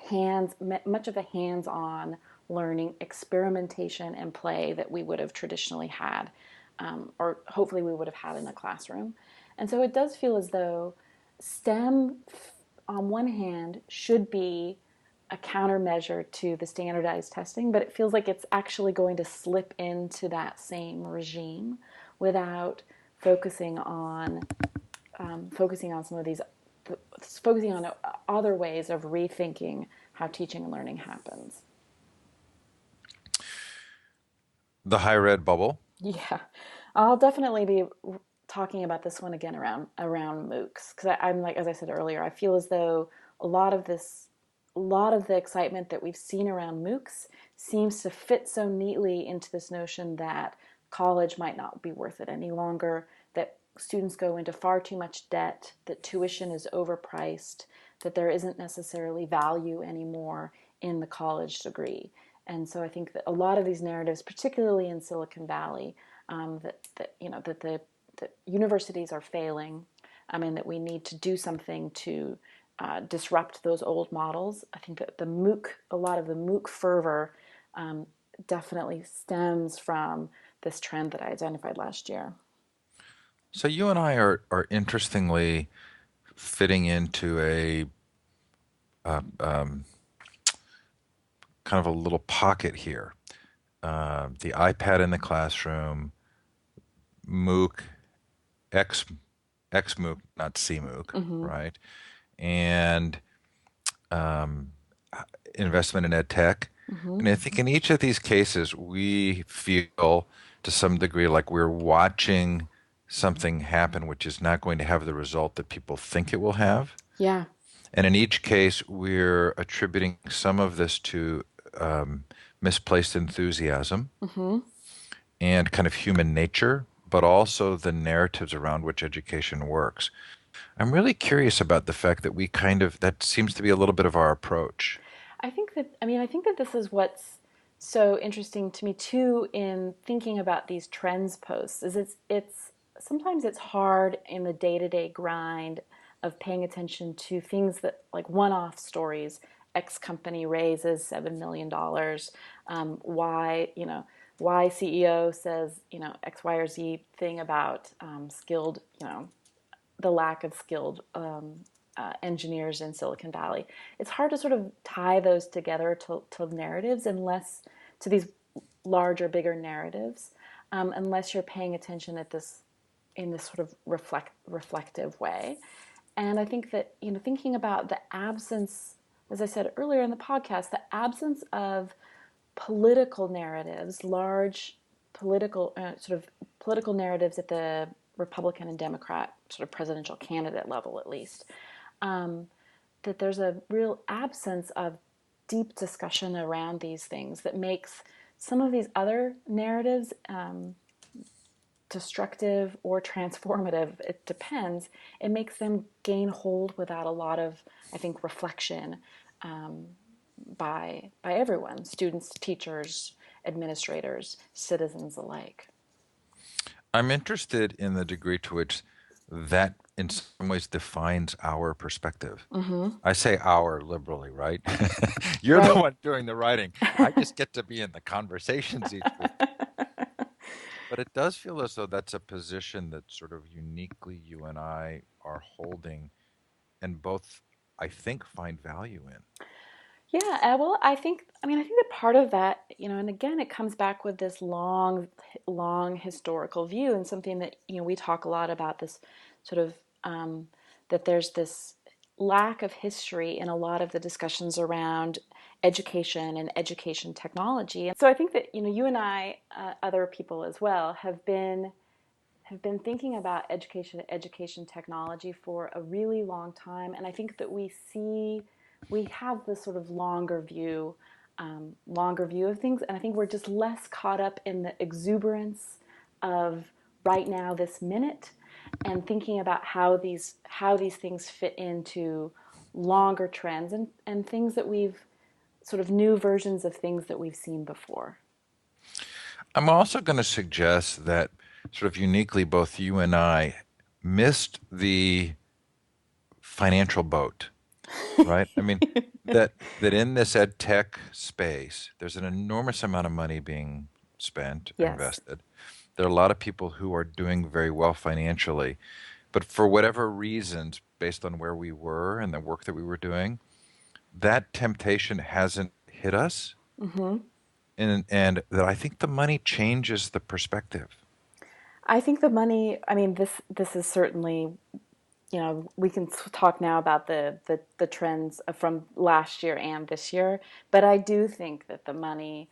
Speaker 2: much of the hands-on learning, experimentation, and play that we would have traditionally had, or hopefully we would have had in the classroom. And so it does feel as though STEM, on one hand, should be a countermeasure to the standardized testing, but it feels like it's actually going to slip into that same regime without focusing on focusing on some of these focusing on other ways of rethinking how teaching and learning happens.
Speaker 1: The higher ed bubble.
Speaker 2: Yeah, I'll definitely be talking about this one again around MOOCs because I'm like, as I said earlier, I feel as though a lot of the excitement that we've seen around MOOCs seems to fit so neatly into this notion that college might not be worth it any longer, that students go into far too much debt, that tuition is overpriced, that there isn't necessarily value anymore in the college degree. And so I think that a lot of these narratives, particularly in Silicon Valley, that that universities are failing, and that we need to do something to disrupt those old models. I think that a lot of the MOOC fervor, definitely stems from this trend that I identified last year.
Speaker 1: So you and I are interestingly fitting into a kind of a little pocket here. The iPad in the classroom, MOOC, X, XMOOC, not CMOOC,
Speaker 2: Mm-hmm.
Speaker 1: right? And um, investment in ed tech.
Speaker 2: Mm-hmm.
Speaker 1: And I think in each of these cases, we feel to some degree like we're watching something happen which is not going to have the result that people think it will have.
Speaker 2: Yeah.
Speaker 1: And in each case, we're attributing some of this to misplaced enthusiasm
Speaker 2: Mm-hmm.
Speaker 1: and kind of human nature, but also the narratives around which education works. I'm really curious about the fact that we kind of, that seems to be a little bit of our approach.
Speaker 2: I think that this is what's so interesting to me too in thinking about these trends posts is it's sometimes it's hard in the day-to-day grind of paying attention to things that like one-off stories. X company raises $7 million. Y CEO says X, Y, or Z thing about skilled the lack of skilled engineers in Silicon Valley. It's hard to sort of tie those together to narratives unless to these larger, bigger narratives, unless you're paying attention at this in this sort of reflective way. And I think that thinking about the absence, as I said earlier in the podcast, the absence of political narratives, large political narratives at the Republican and Democrat sort of presidential candidate level, at least, um, that there's a real absence of deep discussion around these things that makes some of these other narratives destructive or transformative. It depends. It makes them gain hold without a lot of, I think, reflection um, by everyone, students, teachers, administrators, citizens alike.
Speaker 1: I'm interested in the degree to which that in some ways defines our perspective.
Speaker 2: Mm-hmm.
Speaker 1: I say our liberally, right? You're the
Speaker 2: Right.
Speaker 1: one doing the writing. I just get to be in the conversations each week. But it does feel as though that's a position that sort of uniquely you and I are holding and both, I think, find value in.
Speaker 2: Yeah, well, I think that part of that, and again, it comes back with this long historical view and something that, we talk a lot about this sort of, that there's this lack of history in a lot of the discussions around education and education technology. And so I think that, you and I, other people as well, have been thinking about education technology for a really long time, and I think that we have this sort of longer view of things, and I think we're just less caught up in the exuberance of right now, this minute, and thinking about how these things fit into longer trends and things that we've sort of new versions of things that we've seen before.
Speaker 1: I'm also going to suggest that sort of uniquely, both you and I missed the financial boat, right? I mean, that in this ed tech space, there's an enormous amount of money being spent,
Speaker 2: Yes.
Speaker 1: invested. There are a lot of people who are doing very well financially, but for whatever reasons, based on where we were and the work that we were doing, that temptation hasn't hit us,
Speaker 2: Hmm.
Speaker 1: and that I think the money changes the perspective.
Speaker 2: I think the money. I mean, this is certainly, we can talk now about the trends from last year and this year, but I do think that the money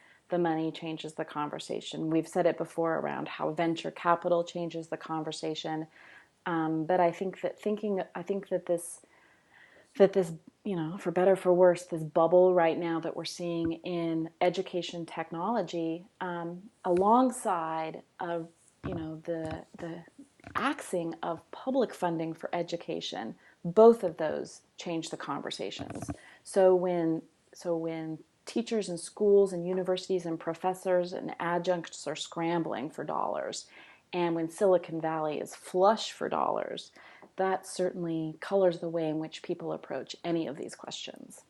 Speaker 2: changes the conversation. We've said it before around how venture capital changes the conversation, but I think that this, for better or for worse, this bubble right now that we're seeing in education technology, alongside of the axing of public funding for education, both of those change the conversations. So when teachers and schools and universities and professors and adjuncts are scrambling for dollars, and when Silicon Valley is flush for dollars, that certainly colors the way in which people approach any of these questions.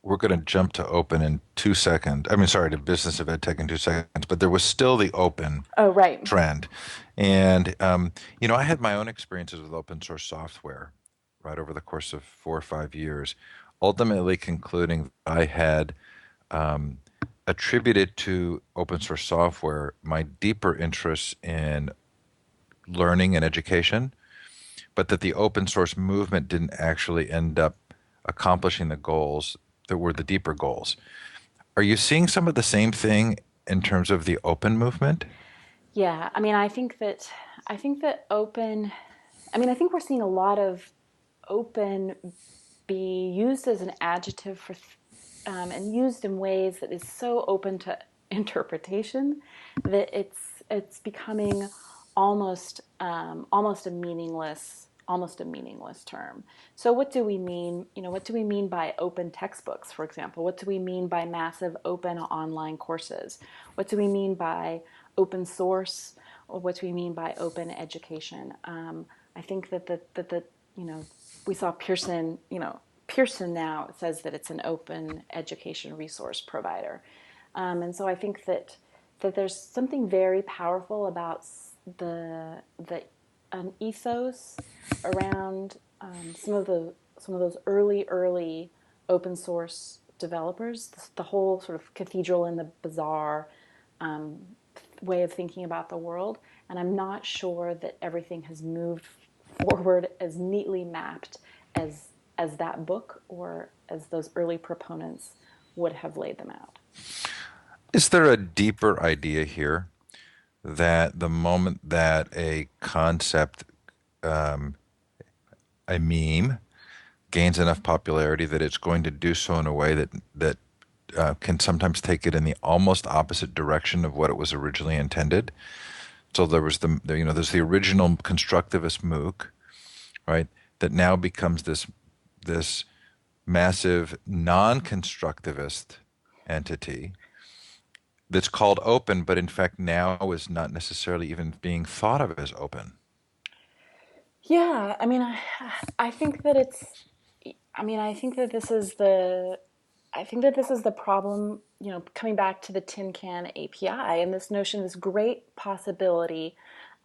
Speaker 1: We're going to jump to open in 2 seconds. I mean, sorry, to business of ed tech in 2 seconds, but there was still the open
Speaker 2: Oh, right.
Speaker 1: trend. And, I had my own experiences with open source software right over the course of 4 or 5 years, ultimately concluding I had um, attributed to open source software my deeper interests in learning and education, but that the open source movement didn't actually end up accomplishing the goals that were the deeper goals. Are you seeing some of the same thing in terms of the open movement?
Speaker 2: Yeah, I mean, I think that open. I mean, I think we're seeing a lot of open be used as an adjective and used in ways that is so open to interpretation that it's becoming almost a meaningless term. So what do we mean? What do we mean by open textbooks, for example? What do we mean by massive open online courses? What do we mean by open source? Or what do we mean by open education? I think that you know we saw Pearson now says that it's an open education resource provider, and so I think that there's something very powerful about the ethos around some of those early open source developers. The whole sort of cathedral in the bazaar um, way of thinking about the world, and I'm not sure that everything has moved forward as neatly mapped as as that book or as those early proponents would have laid them out.
Speaker 1: Is there a deeper idea here that the moment that a concept, um, a meme, gains enough popularity that it's going to do so in a way that can sometimes take it in the almost opposite direction of what it was originally intended? So there was there's the original constructivist MOOC, right? That now becomes this massive non-constructivist entity that's called open, but in fact now is not necessarily even being thought of as open.
Speaker 2: Yeah, I mean, I think that it's. I mean, I think that this is the problem, coming back to the tin can API and this notion, this great possibility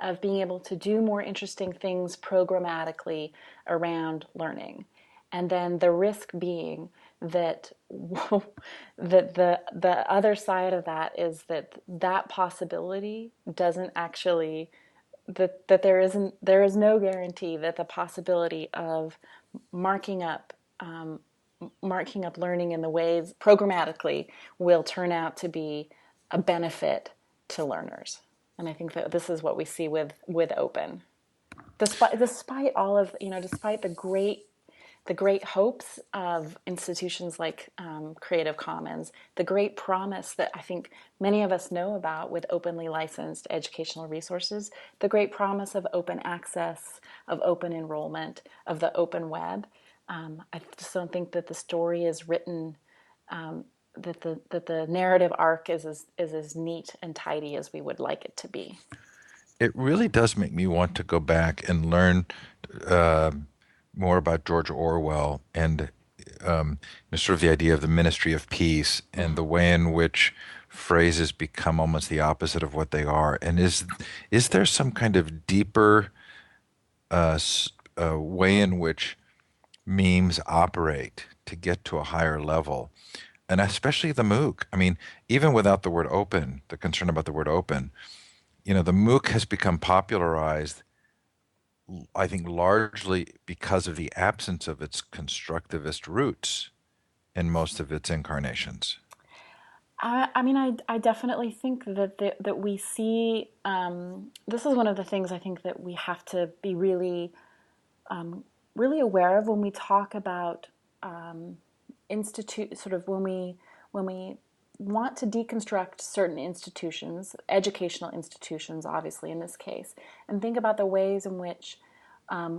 Speaker 2: of being able to do more interesting things programmatically around learning. And then the risk being that that the other side of that is that possibility doesn't actually that there is no guarantee that the possibility of marking up marking up learning in the ways programmatically will turn out to be a benefit to learners. And I think that this is what we see with open. Despite all of, despite the great hopes of institutions like Creative Commons, the great promise that I think many of us know about with openly licensed educational resources, the great promise of open access, of open enrollment, of the open web. I just don't think that the story is written, that the narrative arc is as neat and tidy as we would like it to be.
Speaker 1: It really does make me want to go back and learn uh, more about George Orwell and sort of the idea of the Ministry of Peace and the way in which phrases become almost the opposite of what they are. And is there some kind of deeper way in which memes operate to get to a higher level? And especially the MOOC. I mean, even without the word open, the concern about the word open, the MOOC has become popularized, I think, largely because of the absence of its constructivist roots in most of its incarnations.
Speaker 2: I mean, I definitely think that we see this is one of the things I think that we have to be really aware of when we talk about institute sort of when we want to deconstruct certain institutions, educational institutions, obviously in this case, and think about the ways in which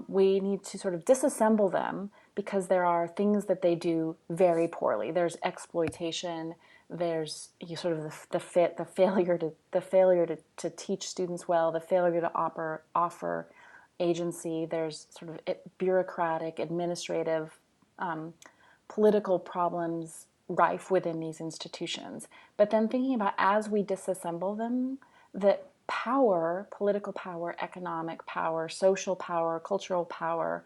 Speaker 2: we need to sort of disassemble them because there are things that they do very poorly. There's exploitation. There's you sort of the failure to teach students well, the failure to offer agency. There's sort of bureaucratic, administrative, political problems rife within these institutions. But then thinking about as we disassemble them, that power, political power, economic power, social power, cultural power,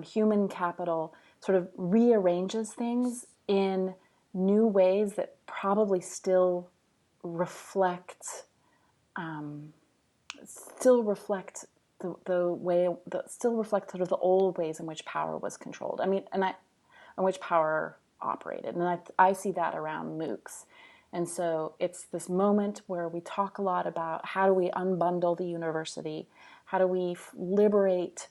Speaker 2: human capital, sort of rearranges things in new ways that probably reflect still reflect the way that still reflect sort of the old ways in which power was controlled. I mean, in which power operated, and I see that around MOOCs. And so it's this moment where we talk a lot about how do we unbundle the university, how do we liberate,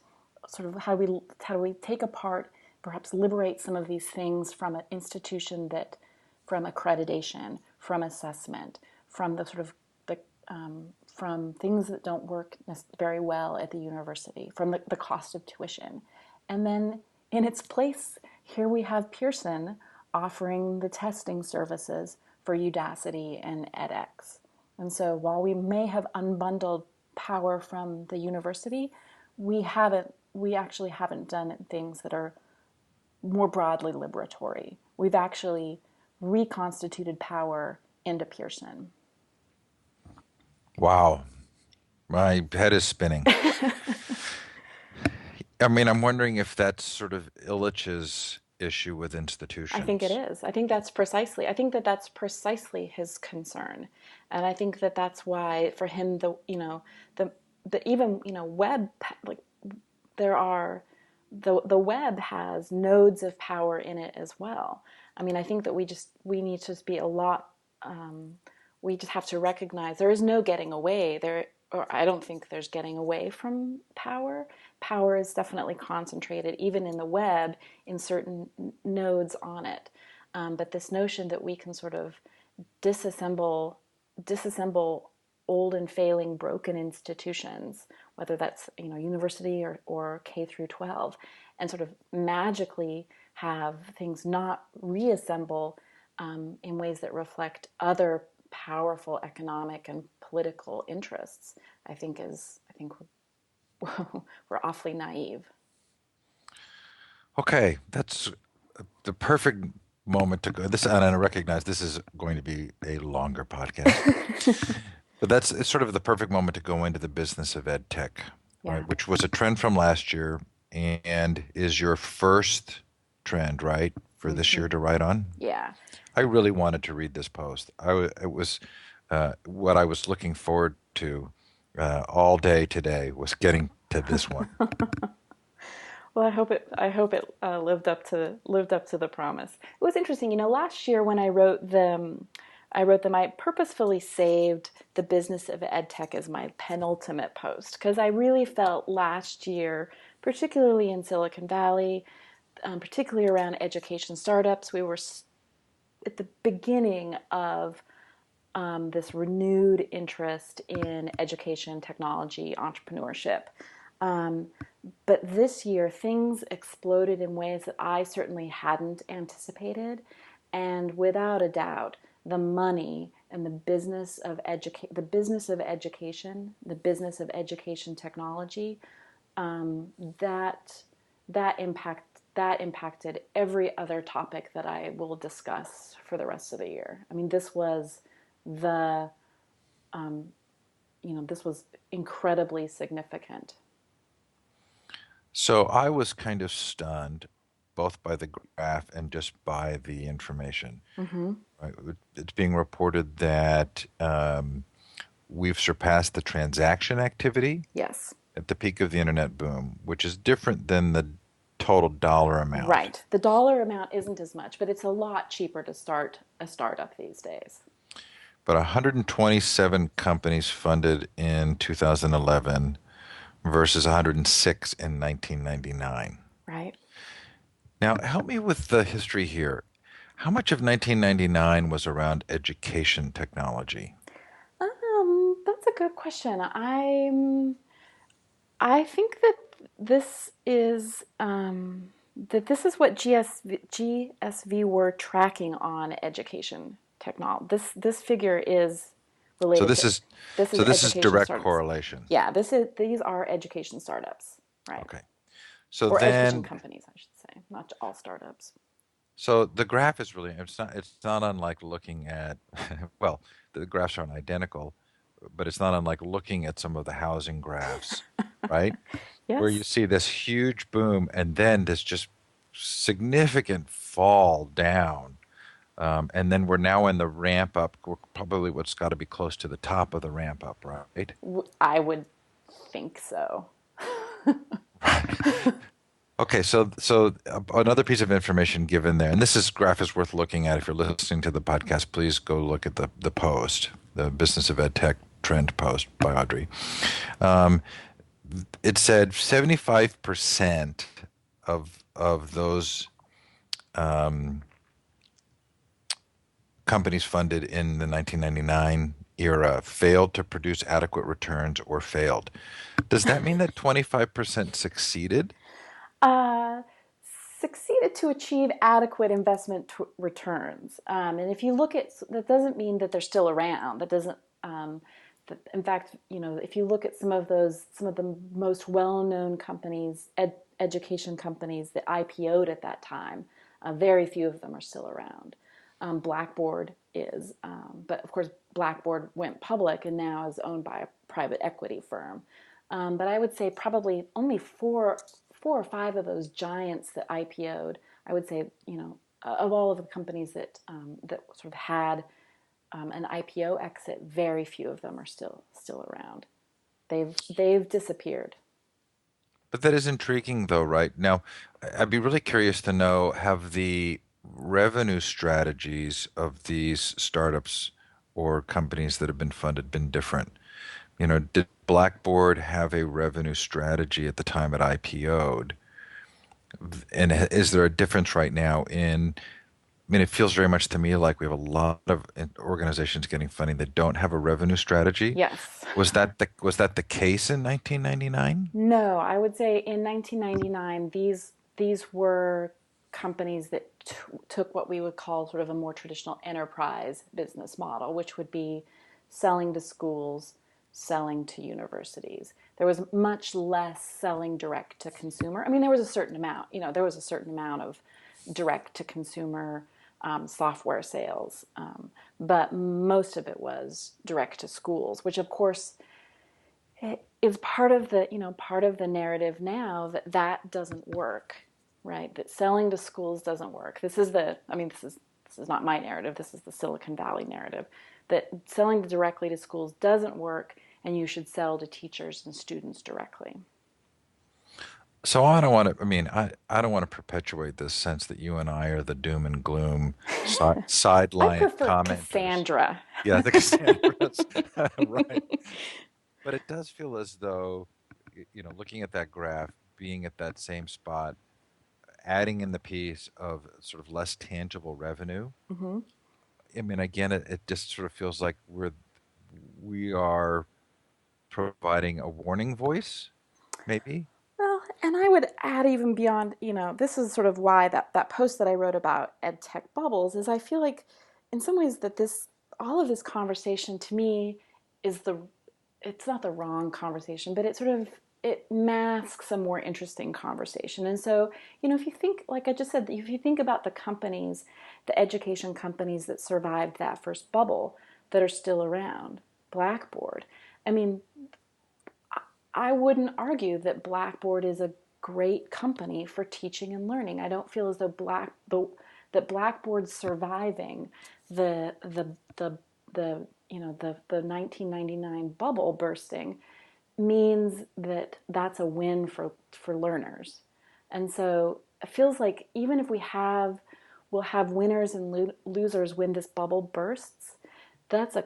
Speaker 2: sort of how do we take apart, perhaps liberate some of these things from an institution that, from accreditation, from assessment, from the sort of the from things that don't work very well at the university, from the cost of tuition. And then in its place, here we have Pearson offering the testing services for Udacity and edX. And so while we may have unbundled power from the university, we actually haven't done things that are more broadly liberatory. We've actually reconstituted power into Pearson.
Speaker 1: Wow, my head is spinning. I mean, I'm wondering if that's sort of Illich's issue with
Speaker 2: I think it
Speaker 1: institutions.
Speaker 2: is. I think that that's precisely his concern. And I think that that's why for him the even, web, like there are the web has nodes of power in it as well. I mean, I think that we need to just be a lot we just have to recognize there is no getting away there, or I don't think there's getting away from power. Power is definitely concentrated even in the web in certain nodes on it. But this notion that we can sort of disassemble disassemble old and failing broken institutions, whether that's university or K through 12, and sort of magically have things not reassemble in ways that reflect other powerful economic and political interests, I think we're awfully naive.
Speaker 1: Okay, that's the perfect moment to go. And I recognize this is going to be a longer podcast, but it's sort of the perfect moment to go into the business of ed tech,
Speaker 2: Yeah.
Speaker 1: right? Which was a trend from last year and is your first trend, right, for this year
Speaker 2: Mm-hmm.
Speaker 1: to write on.
Speaker 2: Yeah.
Speaker 1: I really wanted to read this post. It was what I was looking forward to all day today was getting to this one.
Speaker 2: Well, I hope it lived up to the promise. It was interesting, last year when I wrote them. I purposefully saved the business of ed tech as my penultimate post because I really felt last year, particularly in Silicon Valley, particularly around education startups. We were at the beginning of this renewed interest in education, technology, entrepreneurship. Um, but this year, things exploded in ways that I certainly hadn't anticipated. And without a doubt, the money and the business of education, the business of education technology, um, that that impacted every other topic that I will discuss for the rest of the year. I mean, the this was incredibly significant.
Speaker 1: So I was kind of stunned both by the graph and just by the information.
Speaker 2: Mm-hmm.
Speaker 1: Right? It's being reported that we've surpassed the transaction activity
Speaker 2: Yes.
Speaker 1: at the peak of the internet boom, which is different than the total dollar amount.
Speaker 2: Right. The dollar amount isn't as much, but it's a lot cheaper to start a startup these days.
Speaker 1: But 127 companies funded in 2011 versus 106 in 1999.
Speaker 2: Right.
Speaker 1: Now, help me with the history here. How much of 1999 was around education technology?
Speaker 2: That's a good question. I think that this is what GSV were tracking on education technology. This figure is
Speaker 1: So
Speaker 2: related
Speaker 1: this
Speaker 2: to
Speaker 1: is
Speaker 2: this is
Speaker 1: so this is
Speaker 2: education
Speaker 1: direct
Speaker 2: startups.
Speaker 1: correlation.
Speaker 2: Yeah, these are education startups, right?
Speaker 1: Okay. So
Speaker 2: Or education
Speaker 1: then
Speaker 2: companies, I should say, not all startups.
Speaker 1: so the graph is really it's not unlike looking at well, the graphs aren't identical, but it's not unlike looking at some of the housing graphs, right? Where you
Speaker 2: Yes.
Speaker 1: see this huge boom and then this just significant fall down. And then we're now in the ramp up. We're probably what's got to be close to the top of the ramp up, right?
Speaker 2: I would think so.
Speaker 1: Okay, so another piece of information given there, and this is graph is worth looking at. If you're listening to the podcast, please go look at the post, the Business of Ed Tech trend post by Audrey. Um, it said 75% of those um, companies funded in the 1999 era failed to produce adequate returns or failed. Does that mean that 25% succeeded?
Speaker 2: uh, Succeeded to achieve adequate investment returns. And if you look at that, doesn't mean that they're still around. That doesn't. In fact, if you look at some of the most well-known companies, education companies that IPO'd at that time, very few of them are still around. Blackboard is, but of course, Blackboard went public and now is owned by a private equity firm. But I would say probably only four or five of those giants that IPO'd. I would say, of all of the companies that sort of had an IPO exit, very few of them are still around. They've disappeared.
Speaker 1: But that is intriguing, though, right? Now, I'd be really curious to know, have the revenue strategies of these startups or companies that have been funded been different? Did Blackboard have a revenue strategy at the time it IPO'd? And is there a difference right now I mean, it feels very much to me like we have a lot of organizations getting funding that don't have a revenue strategy.
Speaker 2: Yes.
Speaker 1: Was that the case in 1999?
Speaker 2: No, I would say in 1999, these were companies that took what we would call sort of a more traditional enterprise business model, which would be selling to schools, selling to universities. There was much less selling direct to consumer. I mean, there was a certain amount, there was a certain amount of direct to consumer software sales, but most of it was direct to schools, which of course is part of the narrative now that doesn't work, right? That selling to schools doesn't work. This is not my narrative. This is the Silicon Valley narrative, that selling directly to schools doesn't work, and you should sell to teachers and students directly.
Speaker 1: So I don't want to. I mean, I don't want to perpetuate this sense that you and I are the doom and gloom
Speaker 2: I
Speaker 1: sideline
Speaker 2: prefer
Speaker 1: commenters.
Speaker 2: Cassandra.
Speaker 1: Yeah, I think Cassandra's right. But it does feel as though, looking at that graph, being at that same spot, adding in the piece of sort of less tangible revenue.
Speaker 2: Hmm.
Speaker 1: I mean, again, it just sort of feels like we are providing a warning voice, maybe.
Speaker 2: Well, and I would add even beyond, this is sort of why that post that I wrote about ed tech bubbles is I feel like in some ways that all of this conversation to me is it's not the wrong conversation, but it masks a more interesting conversation. And so, if you think, like I just said, if you think about the companies, the education companies that survived that first bubble that are still around, Blackboard, I mean, I wouldn't argue that Blackboard is a great company for teaching and learning. I don't feel as though that Blackboard's surviving the 1999 bubble bursting means that that's a win for learners. And so it feels like even if we'll have winners and losers when this bubble bursts, that's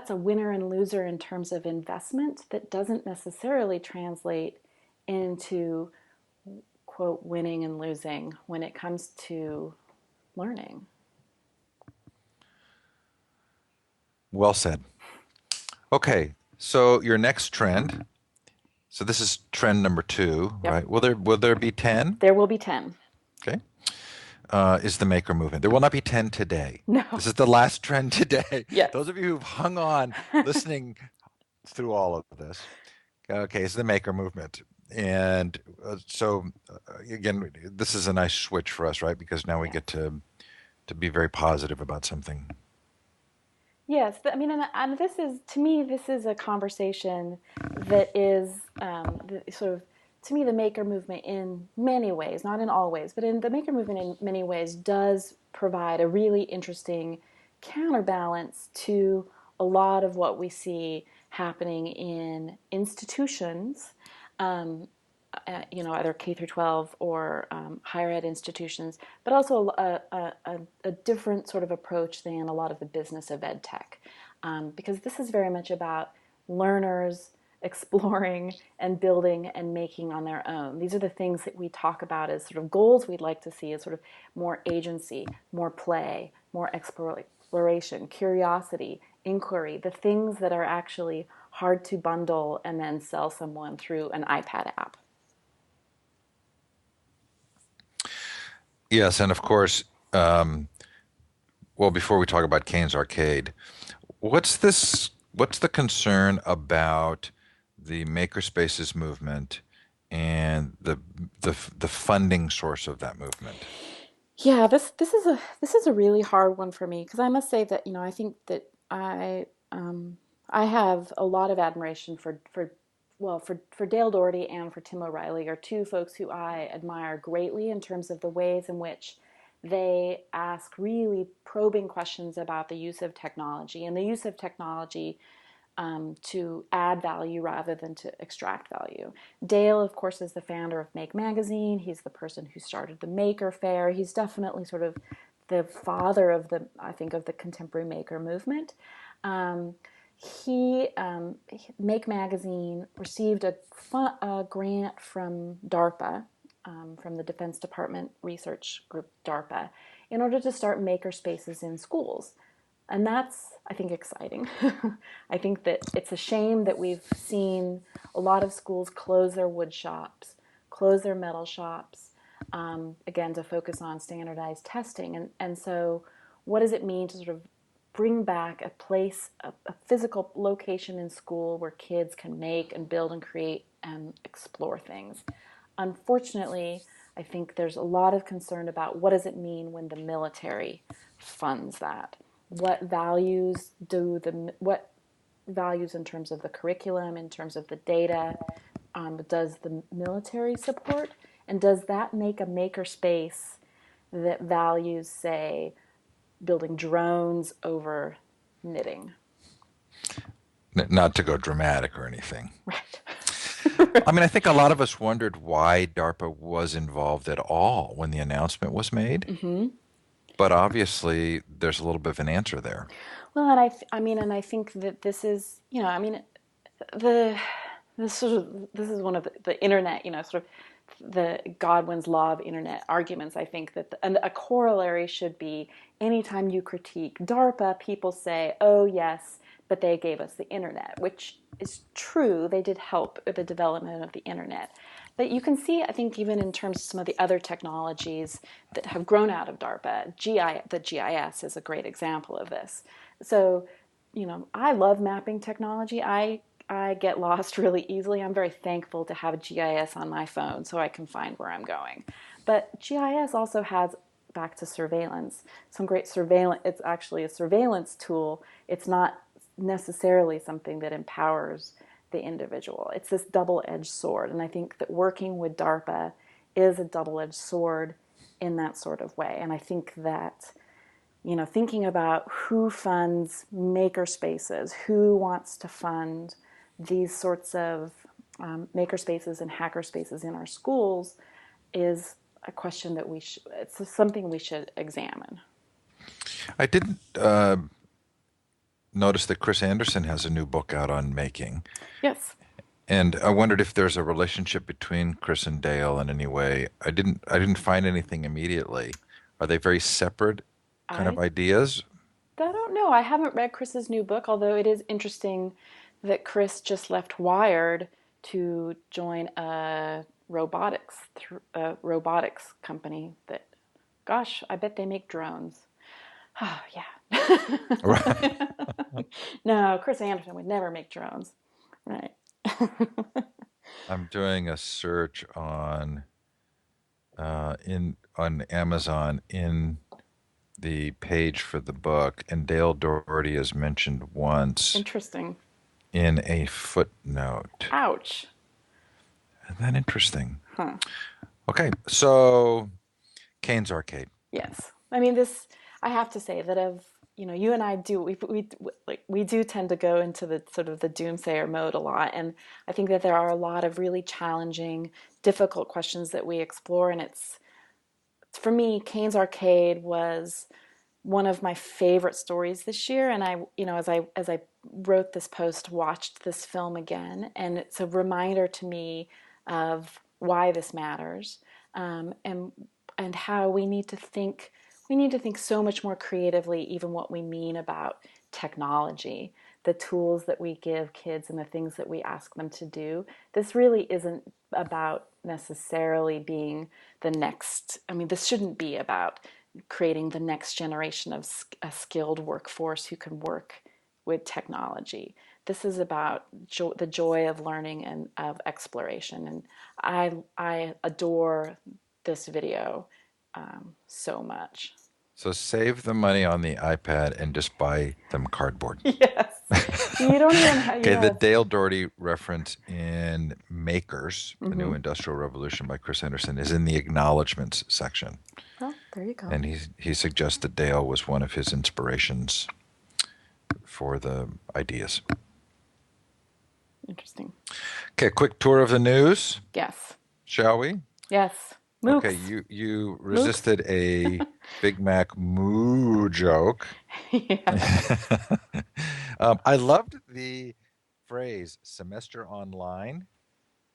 Speaker 2: a winner and loser in terms of investment that doesn't necessarily translate into quote winning and losing when it comes to learning.
Speaker 1: Well said. Okay, so your next trend. So this is trend number two,
Speaker 2: Yep.
Speaker 1: right? Will there be 10?
Speaker 2: There will be 10.
Speaker 1: Okay. Is the maker movement. There will not be 10 today.
Speaker 2: No.
Speaker 1: This is the last trend today.
Speaker 2: Yes.
Speaker 1: Those of you who've hung on listening through all of this, okay, it's the maker movement. And again, this is a nice switch for us, right? Because now we
Speaker 2: Yes.
Speaker 1: get to be very positive about something.
Speaker 2: Yes, but I mean, and this is to me, this is a conversation that is sort of to me the maker movement in many ways, not in all ways, but in the maker movement in many ways does provide a really interesting counterbalance to a lot of what we see happening in institutions, um, either K through 12 or higher ed institutions, but also a different sort of approach than a lot of the business of ed tech. Because this is very much about learners exploring and building and making on their own. These are the things that we talk about as sort of goals we'd like to see as sort of more agency, more play, more exploration, curiosity, inquiry, the things that are actually hard to bundle and then sell someone through an iPad app.
Speaker 1: Yes, and of course, um, well, before we talk about Kane's Arcade, What's the concern about the makerspaces movement and the funding source of that movement?
Speaker 2: Yeah, this is a really hard one for me because I must say that I think that I have a lot of admiration for Dale Doherty and for Tim O'Reilly are two folks who I admire greatly in terms of the ways in which they ask really probing questions about the use of technology and the use of technology to add value rather than to extract value. Dale, of course, is the founder of Make Magazine. He's the person who started the Maker Fair. He's definitely sort of the father of I think, of the contemporary maker movement. Um, Make Magazine received a grant from DARPA, from the Defense Department Research Group DARPA, in order to start maker spaces in schools. And that's, I think, exciting. I think that it's a shame that we've seen a lot of schools close their wood shops, close their metal shops, again, to focus on standardized testing. And so, what does it mean to sort of bring back a place, a physical location in school where kids can make and build and create and explore things? Unfortunately, I think there's a lot of concern about what does it mean when the military funds that. What values in terms of the curriculum, in terms of the data, does the military support, and does that make a maker space that values, say, building drones over knitting?
Speaker 1: Not to go dramatic or anything.
Speaker 2: Right.
Speaker 1: I mean, I think a lot of us wondered why DARPA was involved at all when the announcement was made,
Speaker 2: Mm-hmm.
Speaker 1: but obviously there's a little bit of an answer there.
Speaker 2: Well, and I mean, and I think that this is, I mean, the this is one of the internet, sort of the Godwin's law of internet arguments. I think that and a corollary should be anytime you critique DARPA, people say, oh, yes, but they gave us the internet, which is true. They did help with the development of the internet. But you can see, I think, even in terms of some of the other technologies that have grown out of DARPA, the GIS is a great example of this. So, I love mapping technology. I get lost really easily. I'm very thankful to have a GIS on my phone so I can find where I'm going. But GIS also has, back to surveillance, some great surveillance. It's actually a surveillance tool. It's not necessarily something that empowers the individual. It's this double-edged sword. And I think that working with DARPA is a double-edged sword in that sort of way. And I think that thinking about who funds maker spaces, who wants to fund these sorts of maker spaces and hacker spaces in our schools is a question that it's something we should examine.
Speaker 1: I didn't notice that Chris Anderson has a new book out on making.
Speaker 2: Yes,
Speaker 1: And I wondered if there's a relationship between Chris and Dale in any way. I didn't find anything immediately. Are they very separate kind of
Speaker 2: I
Speaker 1: ideas?
Speaker 2: I don't know. I haven't read Chris's new book, although it is interesting that Chris just left Wired to join a robotics company that, gosh, I bet they make drones. Oh,
Speaker 1: Right.
Speaker 2: yeah. No, Chris Anderson would never make drones. Right.
Speaker 1: I'm doing a search in on Amazon in the page for the book, and Dale Doherty is mentioned once
Speaker 2: Interesting.
Speaker 1: in a footnote.
Speaker 2: Ouch.
Speaker 1: Isn't that interesting?
Speaker 2: Huh.
Speaker 1: Okay, so Kane's Arcade.
Speaker 2: Yes. I mean, I have to say that you and I do, we do tend to go into the sort of the doomsayer mode a lot. And I think that there are a lot of really challenging, difficult questions that we explore. And for me, Kane's Arcade was one of my favorite stories this year. And as I wrote this post, watched this film again, and it's a reminder to me of why this matters, and how we need to think so much more creatively, even what we mean about technology, the tools that we give kids and the things that we ask them to do. This really isn't about necessarily being the next, I mean, this shouldn't be about creating the next generation of a skilled workforce who can work with technology. This is about the joy of learning and of exploration. And I adore this video so much.
Speaker 1: So save the money on the iPad and just buy them cardboard.
Speaker 2: Yes. You don't even have,
Speaker 1: Okay, the
Speaker 2: yes.
Speaker 1: Dale Doherty reference in Makers, The New
Speaker 2: Mm-hmm.
Speaker 1: Industrial Revolution by Chris Anderson, is in the acknowledgments section.
Speaker 2: Well, there you go.
Speaker 1: And he suggests that Dale was one of his inspirations for the ideas.
Speaker 2: Interesting.
Speaker 1: Okay, quick tour of the news,
Speaker 2: Yes.
Speaker 1: shall we?
Speaker 2: Yes.
Speaker 1: Okay,
Speaker 2: MOOCs.
Speaker 1: you
Speaker 2: MOOCs.
Speaker 1: resisted a Big Mac moo joke.
Speaker 2: Yeah.
Speaker 1: I loved the phrase semester online,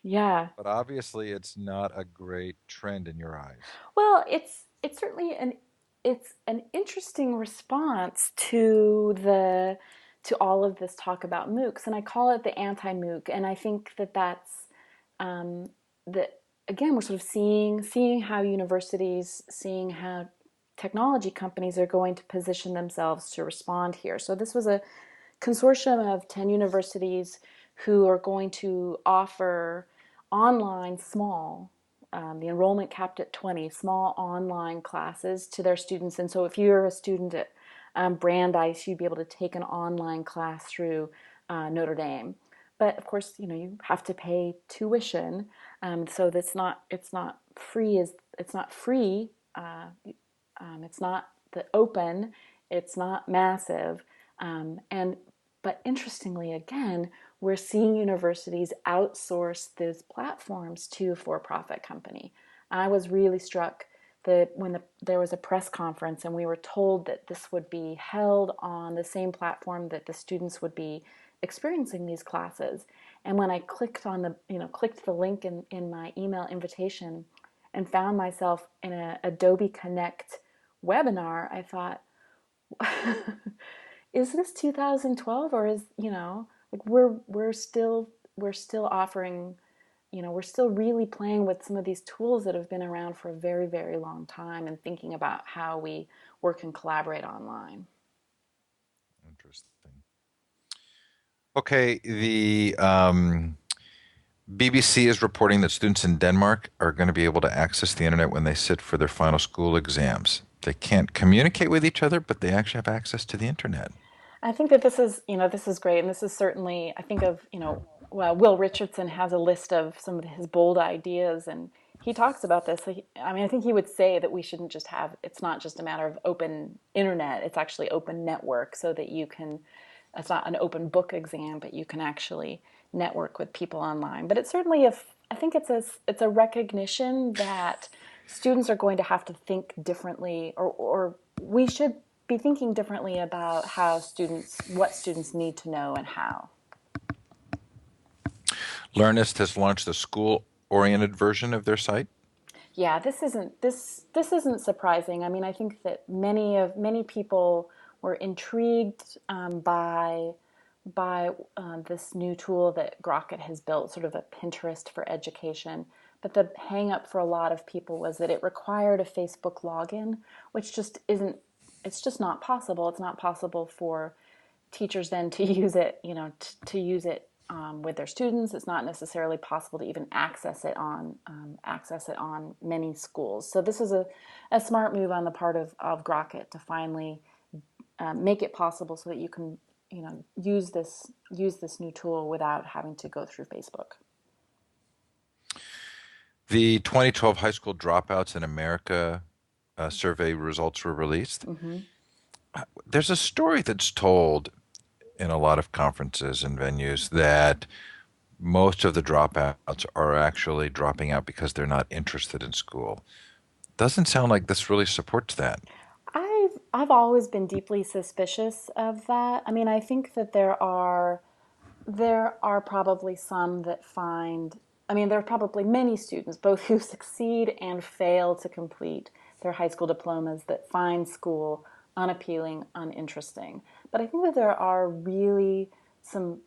Speaker 2: Yeah.
Speaker 1: but obviously it's not a great trend in your eyes.
Speaker 2: Well, it's certainly an interesting response to all of this talk about MOOCs, and I call it the anti-MOOC. And I think that that's that again we're sort of seeing how universities, seeing how technology companies are going to position themselves to respond here. So this was a consortium of 10 universities who are going to offer online small, the enrollment capped at 20, small online classes to their students. And so if you're a student at Brandeis, you'd be able to take an online class through Notre Dame. But of course, you have to pay tuition, so that's not it's not free. It's not free. It's not the open. It's not massive, and but interestingly, again, we're seeing universities outsource these platforms to a for-profit company. I was really struck that when there was a press conference and we were told that this would be held on the same platform that the students would be experiencing these classes. And when I clicked on the, clicked the link in my email invitation and found myself in a Adobe Connect webinar, I thought, is this 2012, or is, like we're still offering, we're still really playing with some of these tools that have been around for a very, very long time and thinking about how we work and collaborate online.
Speaker 1: Interesting. Okay, the BBC is reporting that students in Denmark are going to be able to access the internet when they sit for their final school exams. They can't communicate with each other, but they actually have access to the internet.
Speaker 2: I think that this is great, and this is certainly, I think of, well, Will Richardson has a list of some of his bold ideas, and he talks about this. I mean, I think he would say that we shouldn't just have, it's not just a matter of open internet, it's actually open network, so that you can, it's not an open book exam, but you can actually network with people online. But it's certainly, if I think it's a recognition that students are going to have to think differently, or we should be thinking differently about what students need to know and how.
Speaker 1: Learnist has launched a school-oriented version of their site.
Speaker 2: Yeah, this isn't surprising. I mean, I think that many people were intrigued by this new tool that Grocket has built, sort of a Pinterest for education. But the hang up for a lot of people was that it required a Facebook login, which just isn't, it's just not possible. It's not possible for teachers then to use it, to use it with their students. It's not necessarily possible to even access it on many schools. So this is a smart move on the part of Grocket to finally make it possible so that you can, use this new tool without having to go through Facebook.
Speaker 1: The 2012 high school dropouts in America survey results were released.
Speaker 2: Mm-hmm.
Speaker 1: There's a story that's told in a lot of conferences and venues that most of the dropouts are actually dropping out because they're not interested in school. Doesn't sound like this really supports that.
Speaker 2: I've always been deeply suspicious of that. I mean, I think that there are probably some that find, I mean, there are probably many students, both who succeed and fail to complete their high school diplomas, that find school unappealing, uninteresting. But I think that there are really some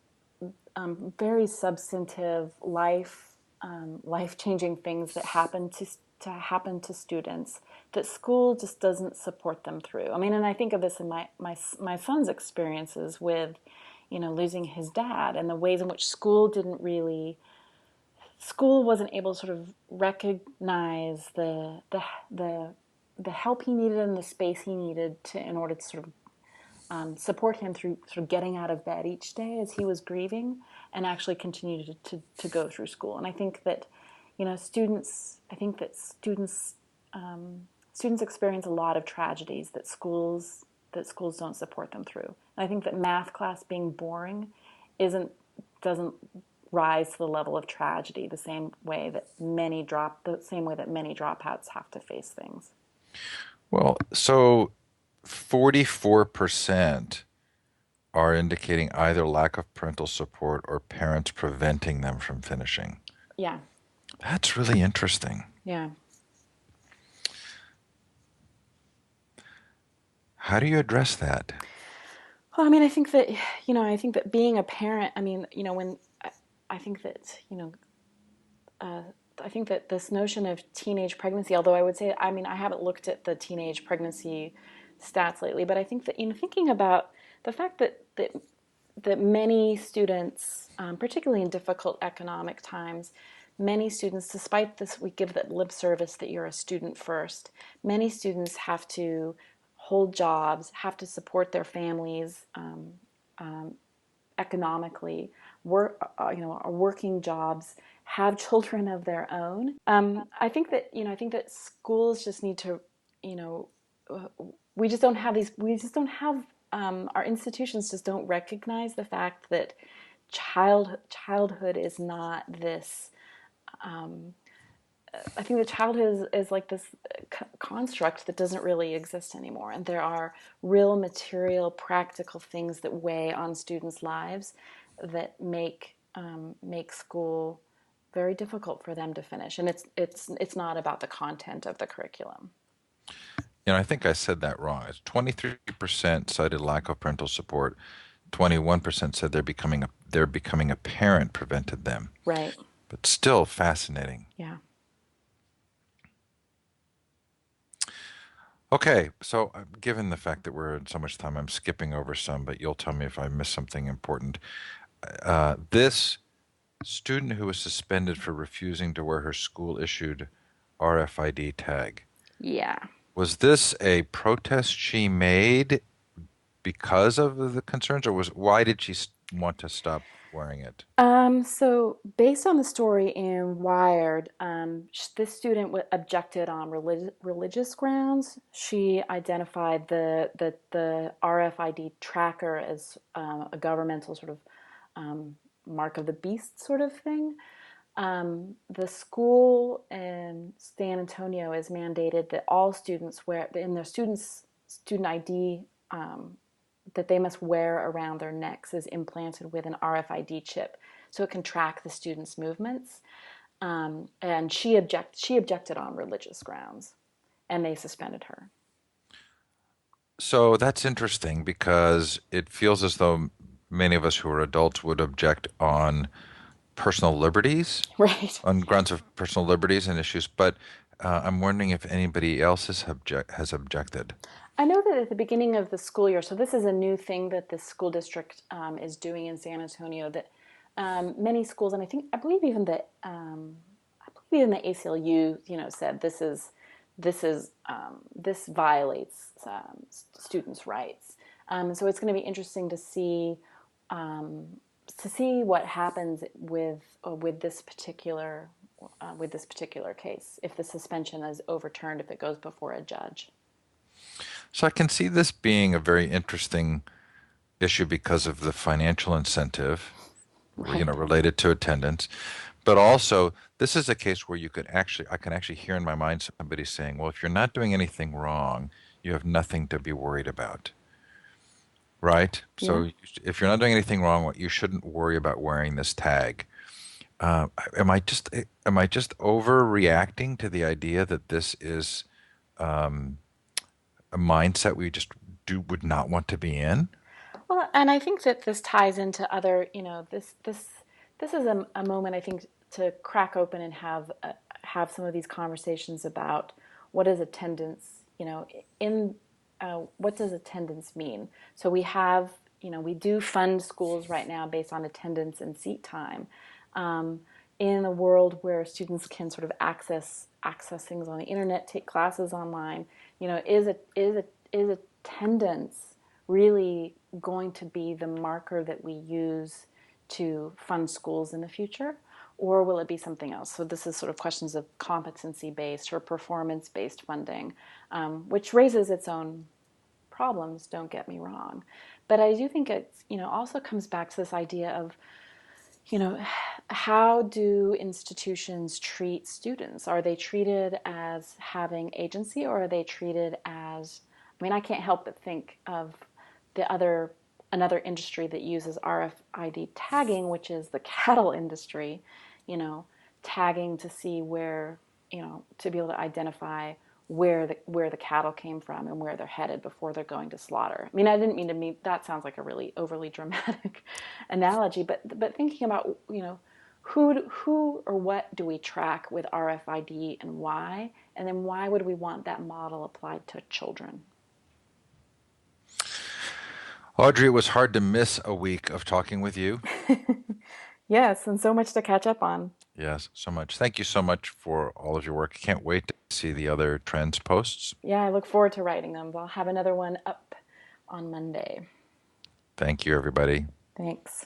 Speaker 2: very substantive life changing things that happen to students that school just doesn't support them through. I mean, and I think of this in my son's experiences with, losing his dad, and the ways in which school wasn't able to sort of recognize the help he needed and the space he needed in order to sort of support him through sort of getting out of bed each day as he was grieving, and actually continue to go through school. And I think that, students experience a lot of tragedies that schools don't support them through. And I think that math class being boring isn't doesn't rise to the level of tragedy the same way that many dropouts have to face things.
Speaker 1: Well, so 44% are indicating either lack of parental support or parents preventing them from finishing.
Speaker 2: Yeah,
Speaker 1: That's really interesting.
Speaker 2: yeah.
Speaker 1: How do you address that?
Speaker 2: Well, I mean, I think that being a parent, I mean, when I think that, I think that this notion of teenage pregnancy, although I would say, I mean, I haven't looked at the teenage pregnancy stats lately, but I think that, thinking about the fact that many students, particularly in difficult economic times, many students, despite this, we give that lip service that you're a student first, many students have to hold jobs, have to support their families economically, are working jobs, have children of their own. I think that schools just need to, you know, we just don't have these. We just don't have. Our institutions just don't recognize the fact that childhood is not this. I think that childhood is like this construct that doesn't really exist anymore, and there are real material, practical things that weigh on students' lives that make school very difficult for them to finish. And it's not about the content of the curriculum.
Speaker 1: I think I said that wrong. It's 23% cited lack of parental support. 21% said they're becoming a parent prevented them.
Speaker 2: Right.
Speaker 1: But still fascinating.
Speaker 2: Yeah.
Speaker 1: Okay, so given the fact that we're in so much time, I'm skipping over some, but you'll tell me if I missed something important. This student who was suspended for refusing to wear her school issued RFID tag.
Speaker 2: Yeah.
Speaker 1: Was this a protest she made because of the concerns, or was why did she want to stop wearing it?
Speaker 2: So based on the story in Wired, this student objected on religious grounds. She identified the RFID tracker as a governmental sort of mark of the beast sort of thing. The school in San Antonio is mandated that all students wear in their student ID that they must wear around their necks is implanted with an RFID chip, so it can track the students' movements. And she objected on religious grounds, and they suspended her.
Speaker 1: So that's interesting because it feels as though many of us who are adults would object personal liberties,
Speaker 2: Right.
Speaker 1: on grounds of personal liberties and issues, but I'm wondering if anybody else has objected.
Speaker 2: I know that at the beginning of the school year, so this is a new thing that the school district is doing in San Antonio. That many schools, and I believe even the ACLU, said this violates students' rights. So it's going to be interesting to see what happens with this particular case, if the suspension is overturned, if it goes before a judge.
Speaker 1: So I can see this being a very interesting issue because of the financial incentive,
Speaker 2: Right.
Speaker 1: related to attendance. But also, this is a case where I can actually hear in my mind somebody saying, well, if you're not doing anything wrong, you have nothing to be worried about, right?
Speaker 2: Yeah.
Speaker 1: So if you're not doing anything wrong, you shouldn't worry about wearing this tag. Uh, am I just overreacting to the idea that this is a mindset we just would not want to be in?
Speaker 2: Well, and I think that this ties into other, this is a moment I think to crack open and have some of these conversations about what is attendance, in what does attendance mean? So we do fund schools right now based on attendance and seat time. Um, in a world where students can sort of access things on the internet, take classes online, is attendance really going to be the marker that we use to fund schools in the future? Or will it be something else? So this is sort of questions of competency-based or performance-based funding, which raises its own problems, don't get me wrong. But I do think it's, also comes back to this idea of, you know, how do institutions treat students? Are they treated as having agency, or are they treated as, I mean, I can't help but think of another industry that uses RFID tagging, which is the cattle industry, you know, tagging to see where, to be able to identify where the cattle came from and where they're headed before they're going to slaughter. I mean, I didn't mean to mean that sounds like a really overly dramatic analogy, but thinking about, who or what do we track with RFID and why, and then why would we want that model applied to children?
Speaker 1: Audrey, it was hard to miss a week of talking with you.
Speaker 2: Yes, and so much to catch up on.
Speaker 1: Yes, so much. Thank you so much for all of your work. Can't wait to see the other trends posts.
Speaker 2: Yeah, I look forward to writing them. I'll have another one up on Monday.
Speaker 1: Thank you, everybody.
Speaker 2: Thanks.